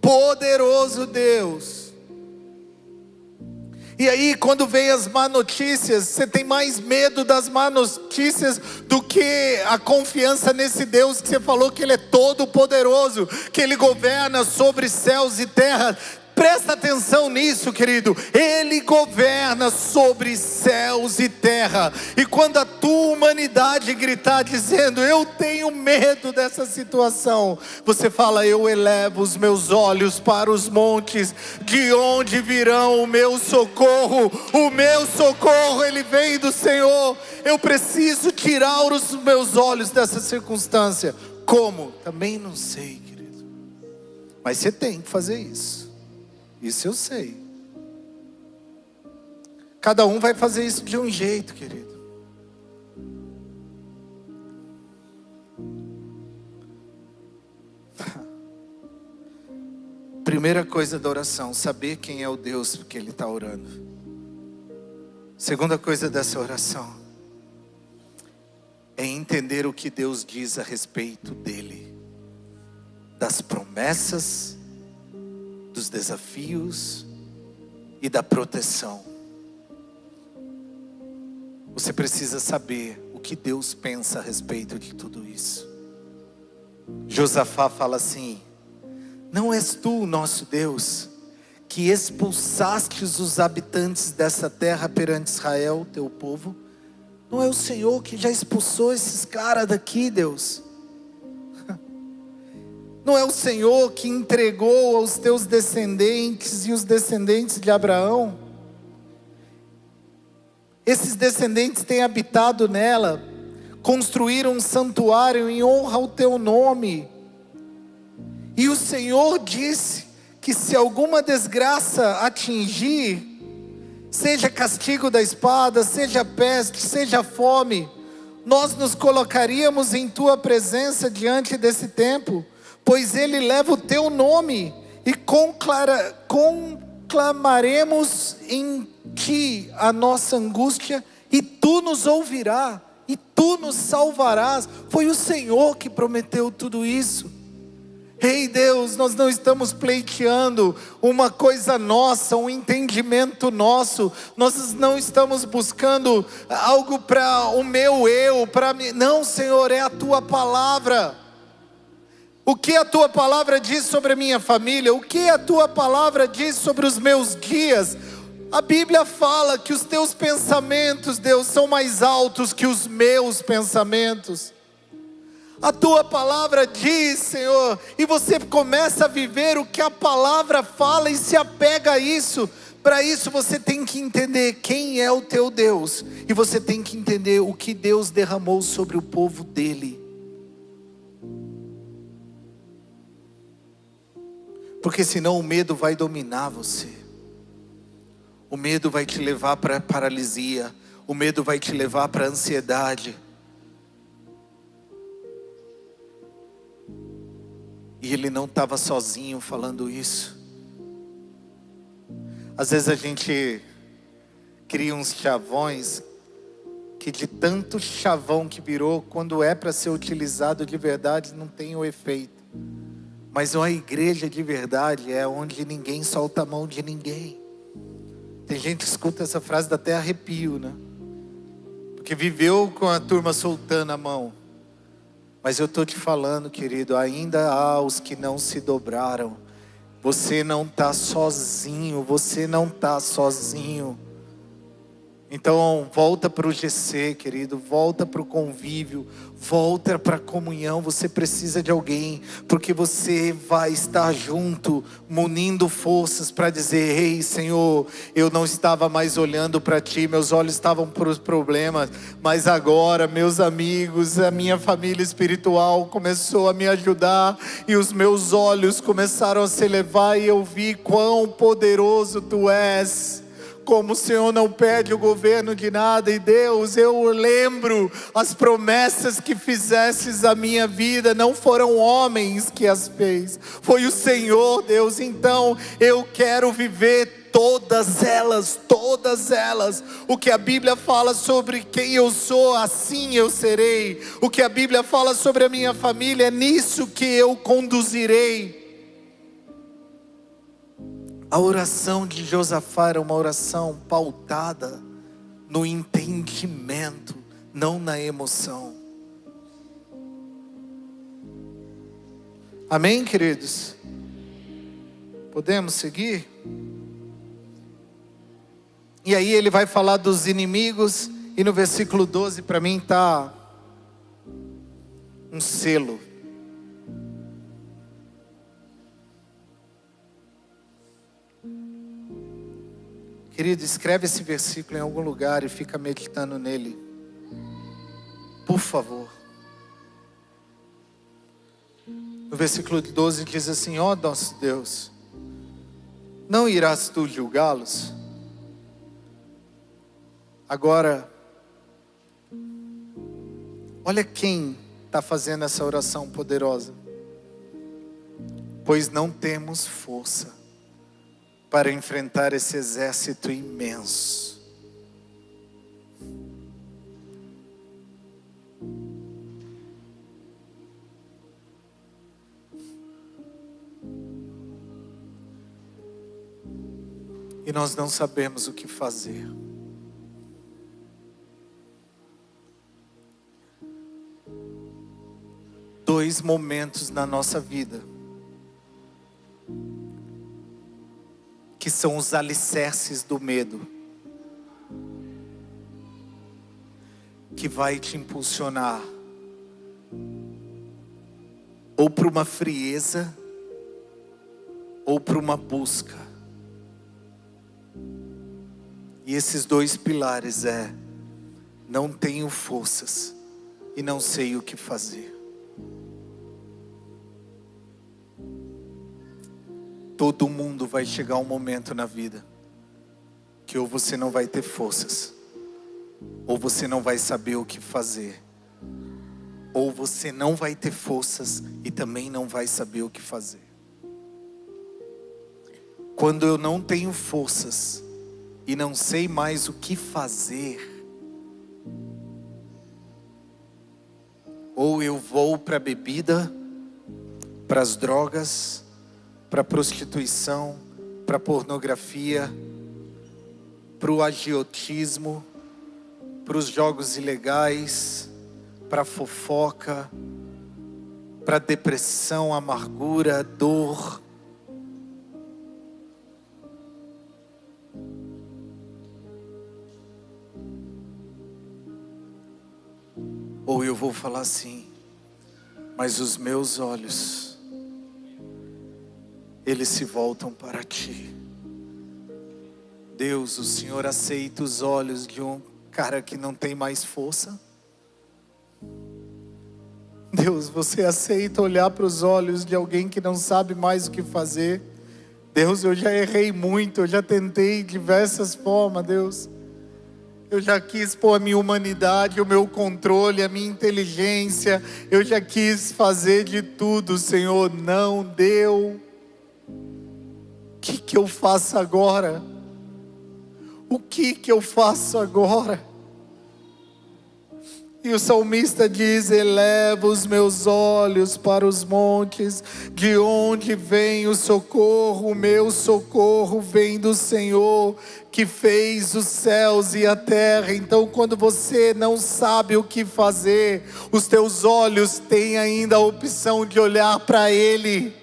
poderoso Deus. E aí, quando vem as má notícias, você tem mais medo das má notícias do que a confiança nesse Deus que você falou que Ele é todo poderoso, que Ele governa sobre céus e terra. Presta atenção nisso, querido. Ele governa sobre céus e terra. E quando a tua humanidade gritar dizendo: eu tenho medo dessa situação, você fala: eu elevo os meus olhos para os montes, de onde virão o meu socorro? O meu socorro, ele vem do Senhor. Eu preciso tirar os meus olhos dessa circunstância. Como? Também não sei, querido. Mas você tem que fazer isso. Isso eu sei. Cada um vai fazer isso de um jeito, querido. Primeira coisa da oração: saber quem é o Deus que ele está orando. Segunda coisa dessa oração é entender o que Deus diz a respeito dele, das promessas, dos desafios e da proteção. Você precisa saber o que Deus pensa a respeito de tudo isso. Josafá fala assim: não és tu, nosso Deus, que expulsastes os habitantes dessa terra perante Israel, teu povo? Não é o Senhor que já expulsou esses caras daqui, Deus? Não é o Senhor que entregou aos teus descendentes e os descendentes de Abraão? Esses descendentes têm habitado nela, construíram um santuário em honra ao teu nome. E o Senhor disse que se alguma desgraça atingir, seja castigo da espada, seja peste, seja fome, nós nos colocaríamos em tua presença diante desse templo, pois ele leva o teu nome, e conclamaremos em ti a nossa angústia, e tu nos ouvirás, e tu nos salvarás. Foi o Senhor que prometeu tudo isso. Ei Deus, nós não estamos pleiteando uma coisa nossa, um entendimento nosso. Nós não estamos buscando algo para o meu eu, para mim. Não, Senhor, é a Tua palavra. O que a Tua palavra diz sobre a minha família? O que a Tua palavra diz sobre os meus dias? A Bíblia fala que os Teus pensamentos, Deus, são mais altos que os meus pensamentos. A Tua palavra diz, Senhor, e você começa a viver o que a palavra fala e se apega a isso. Para isso você tem que entender quem é o teu Deus, e você tem que entender o que Deus derramou sobre o povo dele. Porque senão o medo vai dominar você. O medo vai te levar para a paralisia, o medo vai te levar para a ansiedade. E ele não estava sozinho falando isso. Às vezes a gente cria uns chavões que de tanto chavão que virou, quando é para ser utilizado de verdade, não tem o efeito. Mas uma igreja de verdade é onde ninguém solta a mão de ninguém. Tem gente que escuta essa frase dá até arrepio, né? Porque viveu com a turma soltando a mão. Mas eu estou te falando, querido, ainda há os que não se dobraram. Você não está sozinho, você não está sozinho. Então volta para o GC, querido, volta para o convívio, volta para a comunhão. Você precisa de alguém, porque você vai estar junto, munindo forças para dizer: ei Senhor, eu não estava mais olhando para Ti, meus olhos estavam para os problemas, mas agora meus amigos, a minha família espiritual começou a me ajudar, e os meus olhos começaram a se elevar, e eu vi quão poderoso Tu és. Como o Senhor não perde o governo de nada. E Deus, eu lembro as promessas que fizestes à minha vida. Não foram homens que as fez, foi o Senhor, Deus. Então eu quero viver todas elas. O que a Bíblia fala sobre quem eu sou, assim eu serei. O que a Bíblia fala sobre a minha família, é nisso que eu conduzirei. A oração de Josafá era uma oração pautada no entendimento, não na emoção. Amém, queridos? Podemos seguir? E aí ele vai falar dos inimigos, e no versículo 12 para mim está um selo. Querido, escreve esse versículo em algum lugar e fica meditando nele. Por favor. No versículo 12 diz assim: ó nosso Deus, não irás tu julgá-los? Agora, olha quem está fazendo essa oração poderosa. Pois não temos força para enfrentar esse exército imenso. E nós não sabemos o que fazer. Dois momentos na nossa vida que são os alicerces do medo, que vai te impulsionar ou para uma frieza ou para uma busca. E esses dois pilares é: não tenho forças e não sei o que fazer. Todo mundo vai chegar um momento na vida que ou você não vai ter forças, ou você não vai saber o que fazer, ou você não vai ter forças e também não vai saber o que fazer. Quando eu não tenho forças e não sei mais o que fazer, ou eu vou para a bebida, para as drogas, para a prostituição, para a pornografia, para o agiotismo, para os jogos ilegais, para a fofoca, para a depressão, amargura, dor. Ou eu vou falar assim: mas os meus olhos, eles se voltam para ti. Deus, o Senhor aceita os olhos de um cara que não tem mais força? Deus, você aceita olhar para os olhos de alguém que não sabe mais o que fazer? Deus, eu já errei muito, eu já tentei de diversas formas, Deus. Eu já quis pôr a minha humanidade, o meu controle, a minha inteligência. Eu já quis fazer de tudo, Senhor, não deu. O que eu faço agora? O que eu faço agora? E o salmista diz: eleva os meus olhos para os montes, de onde vem o socorro? O meu socorro vem do Senhor, que fez os céus e a terra. Então, quando você não sabe o que fazer, os teus olhos têm ainda a opção de olhar para Ele.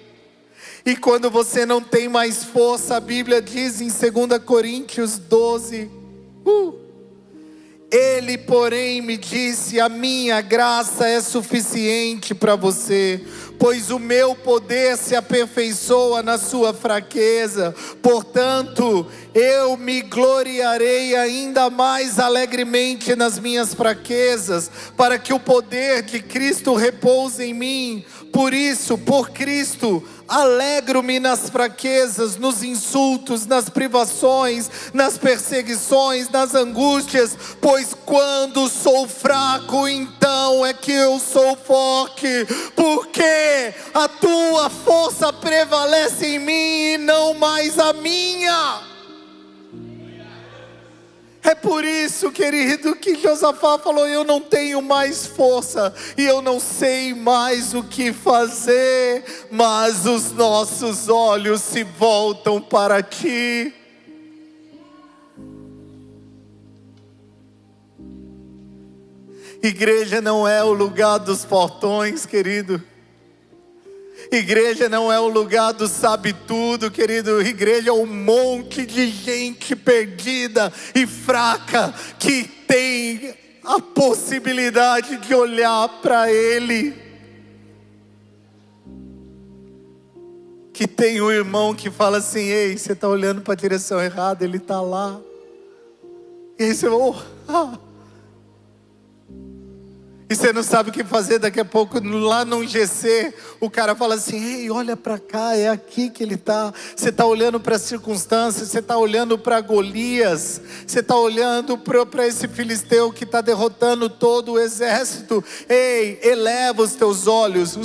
E quando você não tem mais força, a Bíblia diz em 2 Coríntios 12, Ele, porém, me disse: a minha graça é suficiente para você, pois o meu poder se aperfeiçoa na sua fraqueza. Portanto, eu me gloriarei ainda mais alegremente nas minhas fraquezas, para que o poder de Cristo repouse em mim. Por isso, por Cristo, alegro-me nas fraquezas, nos insultos, nas privações, nas perseguições, nas angústias, pois quando sou fraco, então é que eu sou forte, porque a tua força prevalece em mim e não mais a minha. É por isso, querido, que Josafá falou: eu não tenho mais força e eu não sei mais o que fazer, mas os nossos olhos se voltam para ti. Igreja não é o lugar dos portões, querido. Igreja não é o lugar do sabe tudo, querido. Igreja é um monte de gente perdida e fraca que tem a possibilidade de olhar para Ele. Que tem um irmão que fala assim: ei, você está olhando para a direção errada, Ele está lá. E aí você e você não sabe o que fazer. Daqui a pouco, lá num GC, o cara fala assim: ei, olha para cá, é aqui que ele está. Você está olhando para as circunstâncias, você está olhando para Golias, você está olhando para esse filisteu que está derrotando todo o exército. Ei, eleva os teus olhos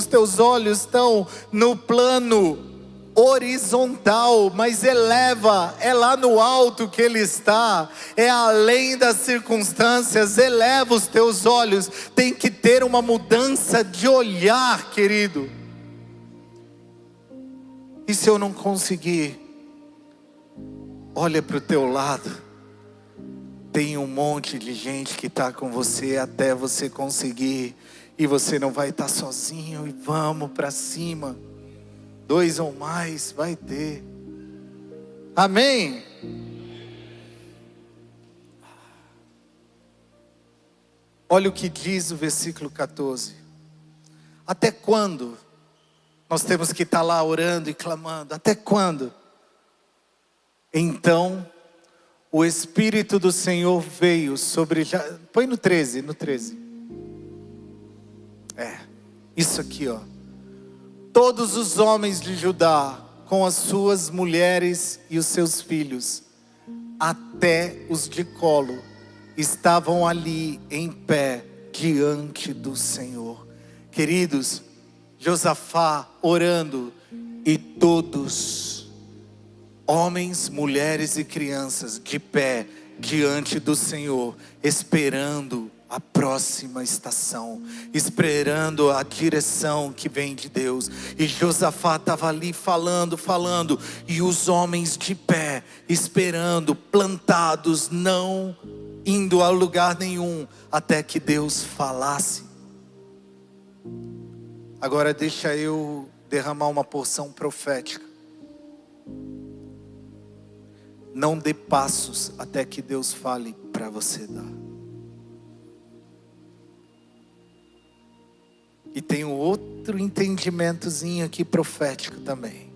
estão no plano horizontal, mas eleva, é lá no alto que Ele está, é além das circunstâncias. Eleva os teus olhos, tem que ter uma mudança de olhar, querido. E se eu não conseguir, olha para o teu lado, tem um monte de gente que está com você até você conseguir, e você não vai estar sozinho, e vamos para cima. 2 ou mais vai ter. Amém? Olha o que diz o versículo 14. Até quando nós temos que estar lá orando e clamando? Até quando? Então o Espírito do Senhor veio sobre... Põe no 13, no 13. Isso aqui, ó. Todos os homens de Judá, com as suas mulheres e os seus filhos, até os de colo, estavam ali em pé diante do Senhor. Queridos, Josafá orando, e todos, homens, mulheres e crianças, de pé diante do Senhor, esperando a próxima estação, esperando a direção que vem de Deus. E Josafá estava ali falando, e os homens de pé, esperando, plantados, não indo a lugar nenhum, até que Deus falasse. Agora deixa eu derramar uma porção profética. Não dê passos até que Deus fale para você dar. E tem um outro entendimentozinho aqui profético também.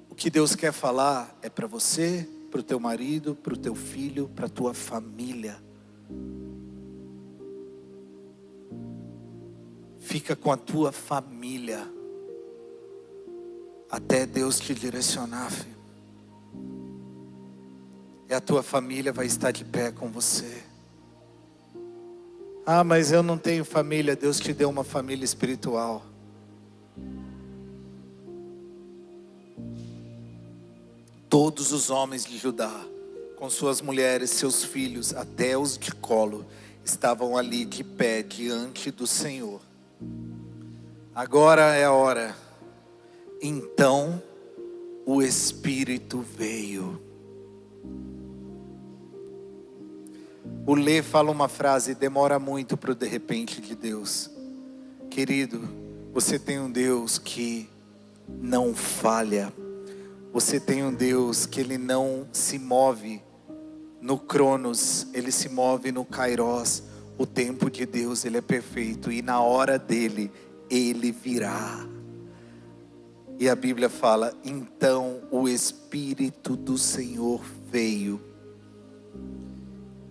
O que Deus quer falar é para você, para o teu marido, para o teu filho, para a tua família. Fica com a tua família até Deus te direcionar, filho. E a tua família vai estar de pé com você. Ah, mas eu não tenho família. Deus te deu uma família espiritual. Todos os homens de Judá, com suas mulheres, seus filhos, até os de colo, estavam ali de pé diante do Senhor. Agora é a hora. Então o Espírito veio. O Lê fala uma frase: demora muito para o de repente de Deus. Querido, você tem um Deus que não falha. Você tem um Deus que Ele não se move no Cronos, Ele se move no Kairos. O tempo de Deus, Ele é perfeito, e na hora dEle, Ele virá. E a Bíblia fala: então o Espírito do Senhor veio.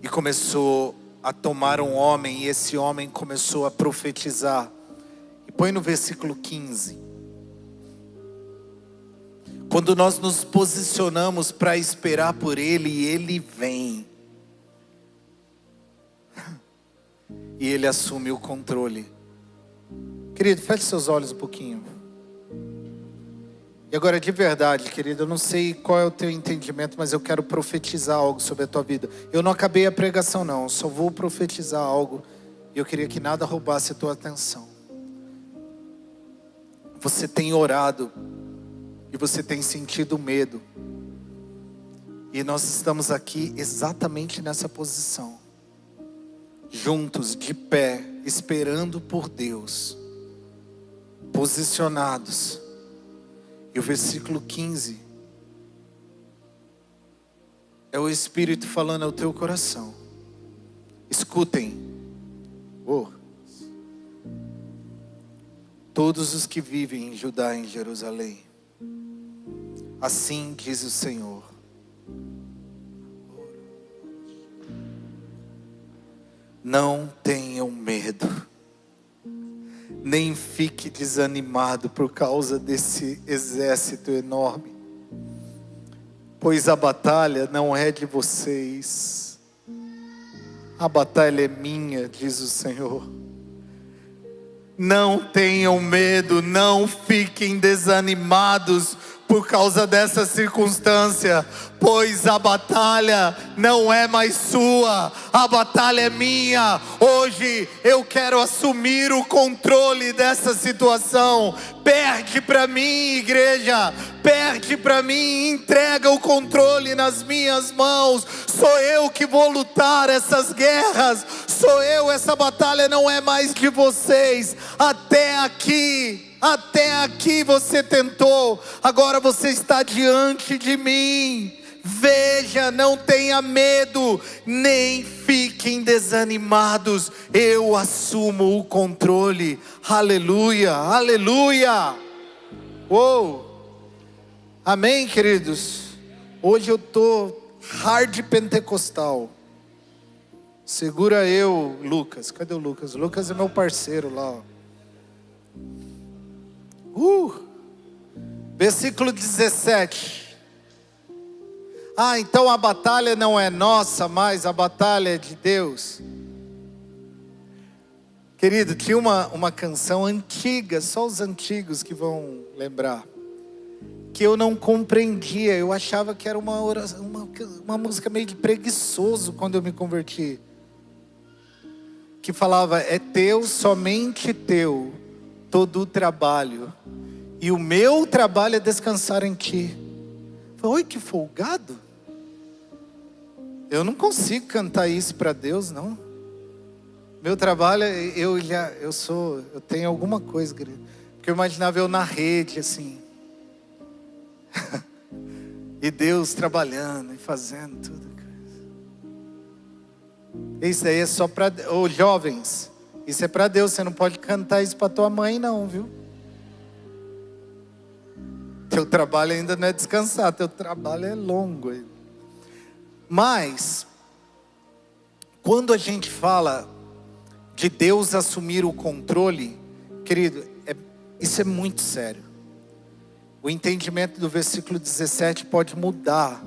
E começou a tomar um homem, e esse homem começou a profetizar. E põe no versículo 15. Quando nós nos posicionamos para esperar por Ele, e Ele vem. E Ele assume o controle. Querido, feche seus olhos um pouquinho. E agora, de verdade, querido, eu não sei qual é o teu entendimento, mas eu quero profetizar algo sobre a tua vida. Eu não acabei a pregação não, eu só vou profetizar algo. E eu queria que nada roubasse a tua atenção. Você tem orado e você tem sentido medo. E nós estamos aqui exatamente nessa posição. Juntos, de pé, esperando por Deus. Posicionados. E o versículo 15 é o Espírito falando ao teu coração. Escutem. Todos os que vivem em Judá e em Jerusalém. Assim diz o Senhor. Não tenham medo. Nem fique desanimado por causa desse exército enorme. Pois a batalha não é de vocês. A batalha é minha, diz o Senhor. Não tenham medo, não fiquem desanimados por causa dessa circunstância, pois a batalha não é mais sua, a batalha é minha. Hoje eu quero assumir o controle dessa situação. Perde para mim, igreja, perde para mim, entrega o controle nas minhas mãos. Sou eu que vou lutar essas guerras, sou eu, essa batalha não é mais de vocês. Até aqui você tentou, agora você está diante de mim. Veja, não tenha medo, nem fiquem desanimados. Eu assumo o controle. Aleluia, aleluia. Uou. Amém, queridos. Hoje eu estou hard pentecostal. Segura eu, Lucas. Cadê o Lucas? O Lucas é meu parceiro lá, ó. Versículo 17. Então a batalha não é nossa, mas a batalha é de Deus. Querido, tinha uma canção antiga, só os antigos que vão lembrar. que eu não compreendia. Eu achava que era uma música meio de preguiçoso quando eu me converti. Que falava, é teu, somente teu, todo o trabalho. E o meu trabalho é descansar em ti. Eu falei, oi, que folgado. Eu não consigo cantar isso para Deus, não. Meu trabalho, eu tenho alguma coisa, querido. Porque eu imaginava eu na rede, assim. E Deus trabalhando e fazendo tudo. Isso aí é só para... Ô, jovens, isso é para Deus. Você não pode cantar isso para tua mãe, não, viu? Teu trabalho ainda não é descansar. Teu trabalho é longo. Mas, quando a gente fala de Deus assumir o controle, querido, isso é muito sério. O entendimento do versículo 17 pode mudar.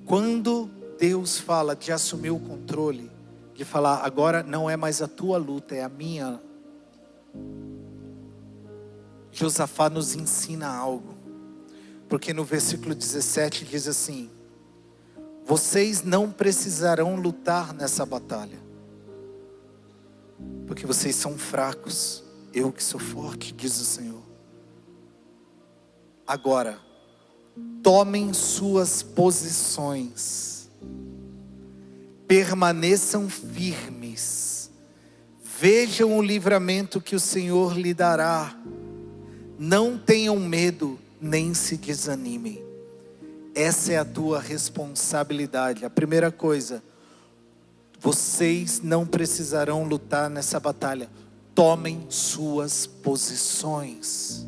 Quando Deus fala de assumir o controle, de falar, agora não é mais a tua luta, é a minha. Josafá nos ensina algo. Porque no versículo 17 diz assim, vocês não precisarão lutar nessa batalha. Porque vocês são fracos, eu que sou forte, diz o Senhor. Agora, tomem suas posições, permaneçam firmes, vejam o livramento que o Senhor lhe dará, não tenham medo, nem se desanimem. Essa é a tua responsabilidade. A primeira coisa, vocês não precisarão lutar nessa batalha, tomem suas posições.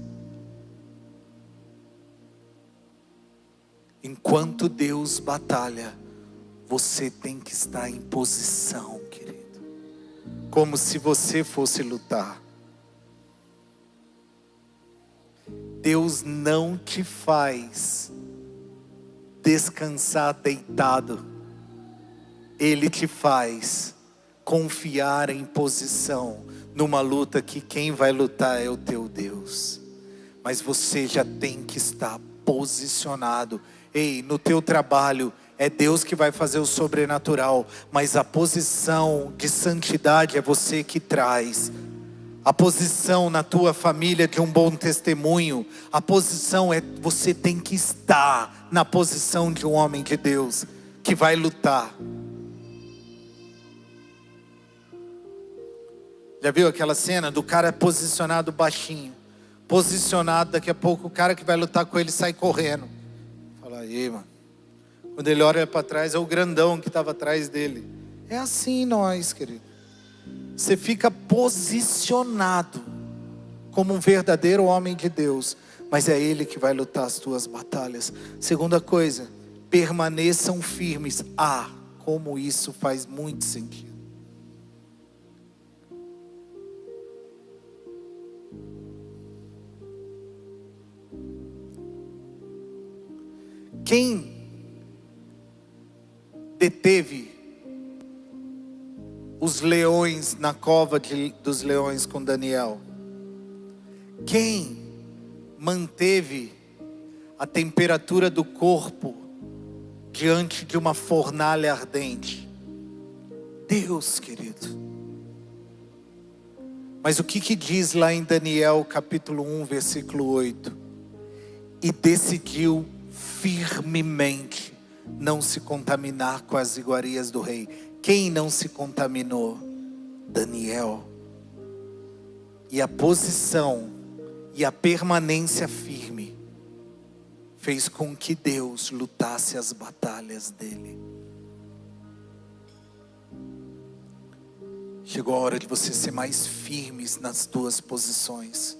Enquanto Deus batalha, você tem que estar em posição, querido. Como se você fosse lutar. Deus não te faz descansar deitado. Ele te faz confiar em posição. Numa luta que quem vai lutar é o teu Deus. Mas você já tem que estar posicionado. Ei, no teu trabalho é Deus que vai fazer o sobrenatural, mas a posição de santidade é você que traz. A posição na tua família de um bom testemunho, a posição é, você tem que estar na posição de um homem de Deus, que vai lutar. Já viu aquela cena do cara posicionado baixinho, posicionado, daqui a pouco o cara que vai lutar com ele sai correndo. Fala aí, mano. Quando ele olha para trás, é o grandão que estava atrás dele. É assim nós, querido. Você fica posicionado como um verdadeiro homem de Deus, mas é Ele que vai lutar as tuas batalhas. Segunda coisa, permaneçam firmes. Como isso faz muito sentido. Quem deteve os leões na cova dos leões com Daniel? Quem manteve a temperatura do corpo diante de uma fornalha ardente? Deus, querido. Mas o que diz lá em Daniel capítulo 1, versículo 8? E decidiu firmemente não se contaminar com as iguarias do rei. Quem não se contaminou? Daniel. E a posição e a permanência firme fez com que Deus lutasse as batalhas dele. Chegou a hora de você ser mais firmes nas tuas posições.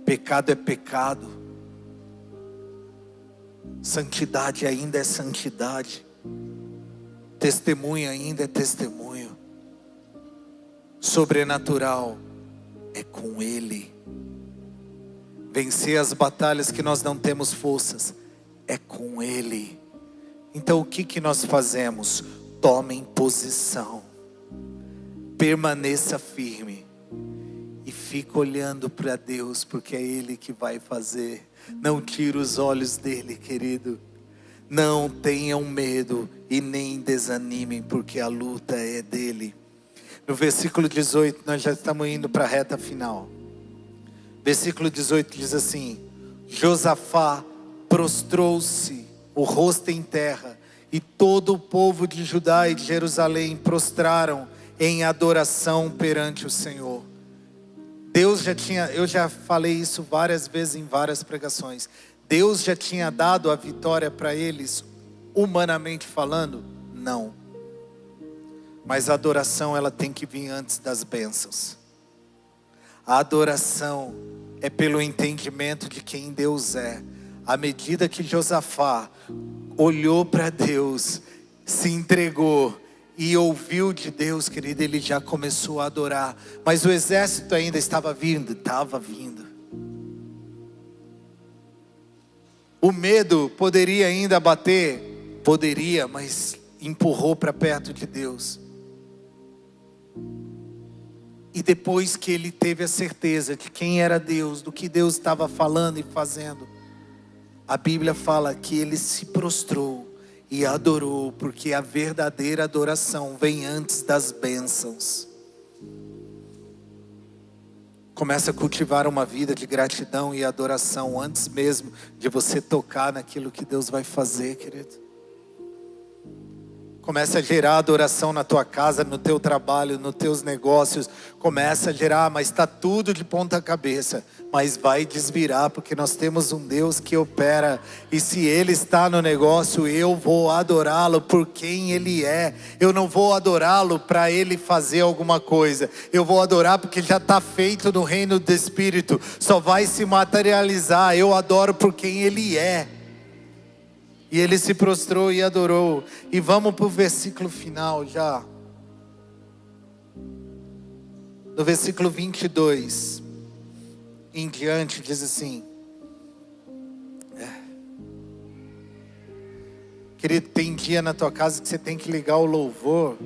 Pecado é pecado. Santidade ainda é santidade. Testemunho ainda é testemunho. Sobrenatural é com Ele. Vencer as batalhas que nós não temos forças é com Ele. Então o que nós fazemos? Tomem posição. Permaneça firme. E fica olhando para Deus, porque é Ele que vai fazer. Não tira os olhos dele, querido. Não tenham medo e nem desanimem, porque a luta é dele. No versículo 18, nós já estamos indo para a reta final. Versículo 18 diz assim: Josafá prostrou-se, o rosto em terra, e todo o povo de Judá e de Jerusalém prostraram em adoração perante o Senhor. Eu já falei isso várias vezes em várias pregações. Deus já tinha dado a vitória para eles, humanamente falando? Não. Mas a adoração, ela tem que vir antes das bênçãos. A adoração é pelo entendimento de quem Deus é. À medida que Josafá olhou para Deus, se entregou e ouviu de Deus, querido, ele já começou a adorar. Mas o exército ainda estava vindo. O medo poderia ainda bater? Poderia, mas empurrou para perto de Deus. E depois que ele teve a certeza de quem era Deus, do que Deus estava falando e fazendo, a Bíblia fala que ele se prostrou e adorou, porque a verdadeira adoração vem antes das bênçãos. Começa a cultivar uma vida de gratidão e adoração antes mesmo de você tocar naquilo que Deus vai fazer, querido. Começa a gerar adoração na tua casa, no teu trabalho, nos teus negócios. Começa a gerar, mas está tudo de ponta cabeça. Mas vai desvirar, porque nós temos um Deus que opera. E se Ele está no negócio, eu vou adorá-lo por quem Ele é. Eu não vou adorá-lo para Ele fazer alguma coisa. Eu vou adorar porque já está feito no reino do Espírito. Só vai se materializar. Eu adoro por quem Ele é. E ele se prostrou e adorou. E vamos para o versículo final já. No versículo 22 em diante diz assim. Querido, tem dia na tua casa que você tem que ligar o louvor.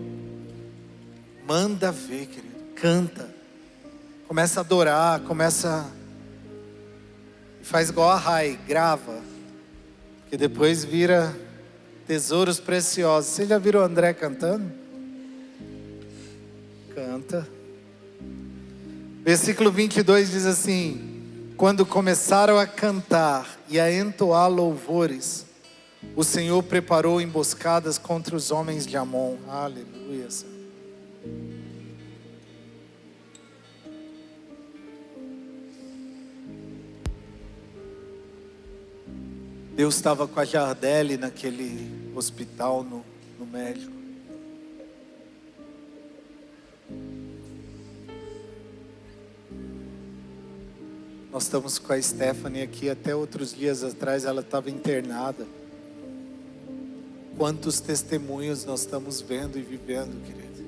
Manda ver, querido. Canta. Começa a adorar, faz igual a Rai, grava. Que depois vira tesouros preciosos. Você já viu o André cantando? Canta. Versículo 22 diz assim: quando começaram a cantar e a entoar louvores, o Senhor preparou emboscadas contra os homens de Amon. Aleluia, Senhor. Deus estava com a Jardele naquele hospital, no médico. Nós estamos com a Stephanie aqui, até outros dias atrás ela estava internada. Quantos testemunhos nós estamos vendo e vivendo, querido.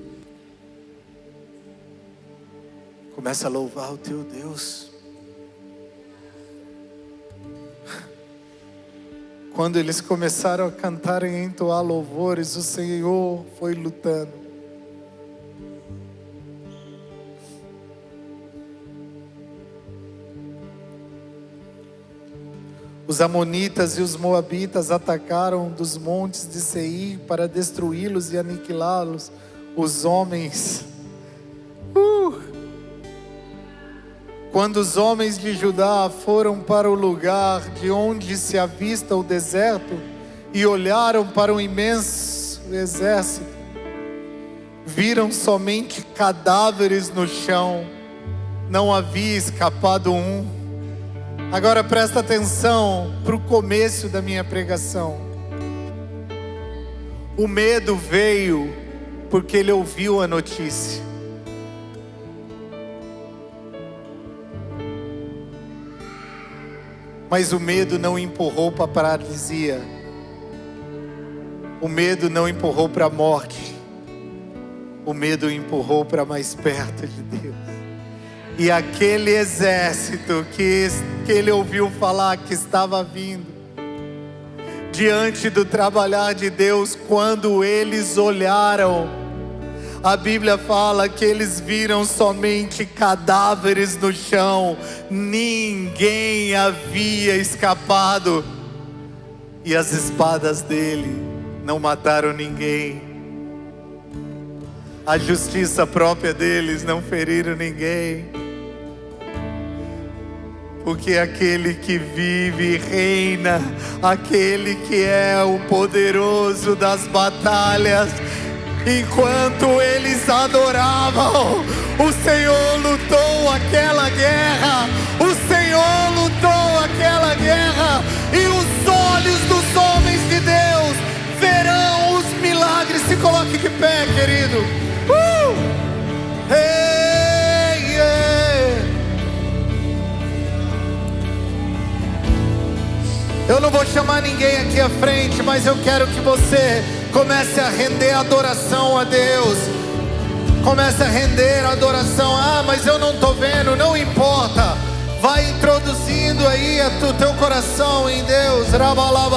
Começa a louvar o teu Deus. Quando eles começaram a cantar e entoar louvores, o Senhor foi lutando. Os amonitas e os moabitas atacaram dos montes de Seir para destruí-los e aniquilá-los. Os homens... Quando os homens de Judá foram para o lugar de onde se avista o deserto e olharam para o imenso exército, viram somente cadáveres no chão, não havia escapado um. Agora presta atenção para o começo da minha pregação. O medo veio porque ele ouviu a notícia. Mas o medo não empurrou para a paralisia. O medo não empurrou para a morte. O medo empurrou para mais perto de Deus. E aquele exército que ele ouviu falar que estava vindo, diante do trabalhar de Deus, quando eles olharam, A Bíblia fala que eles viram somente cadáveres no chão. Ninguém havia escapado. E as espadas dele não mataram ninguém. A justiça própria deles não feriram ninguém. Porque aquele que vive e reina, aquele que é o poderoso das batalhas, enquanto eles adoravam, o Senhor lutou aquela guerra. O Senhor lutou aquela guerra. E os olhos dos homens de Deus verão os milagres. Se coloque de pé, querido. Hey, yeah. Eu não vou chamar ninguém aqui à frente, mas eu quero que você comece a render adoração a Deus. Comece a render adoração. Ah, mas eu não estou vendo, não importa. Vai introduzindo aí o teu coração em Deus.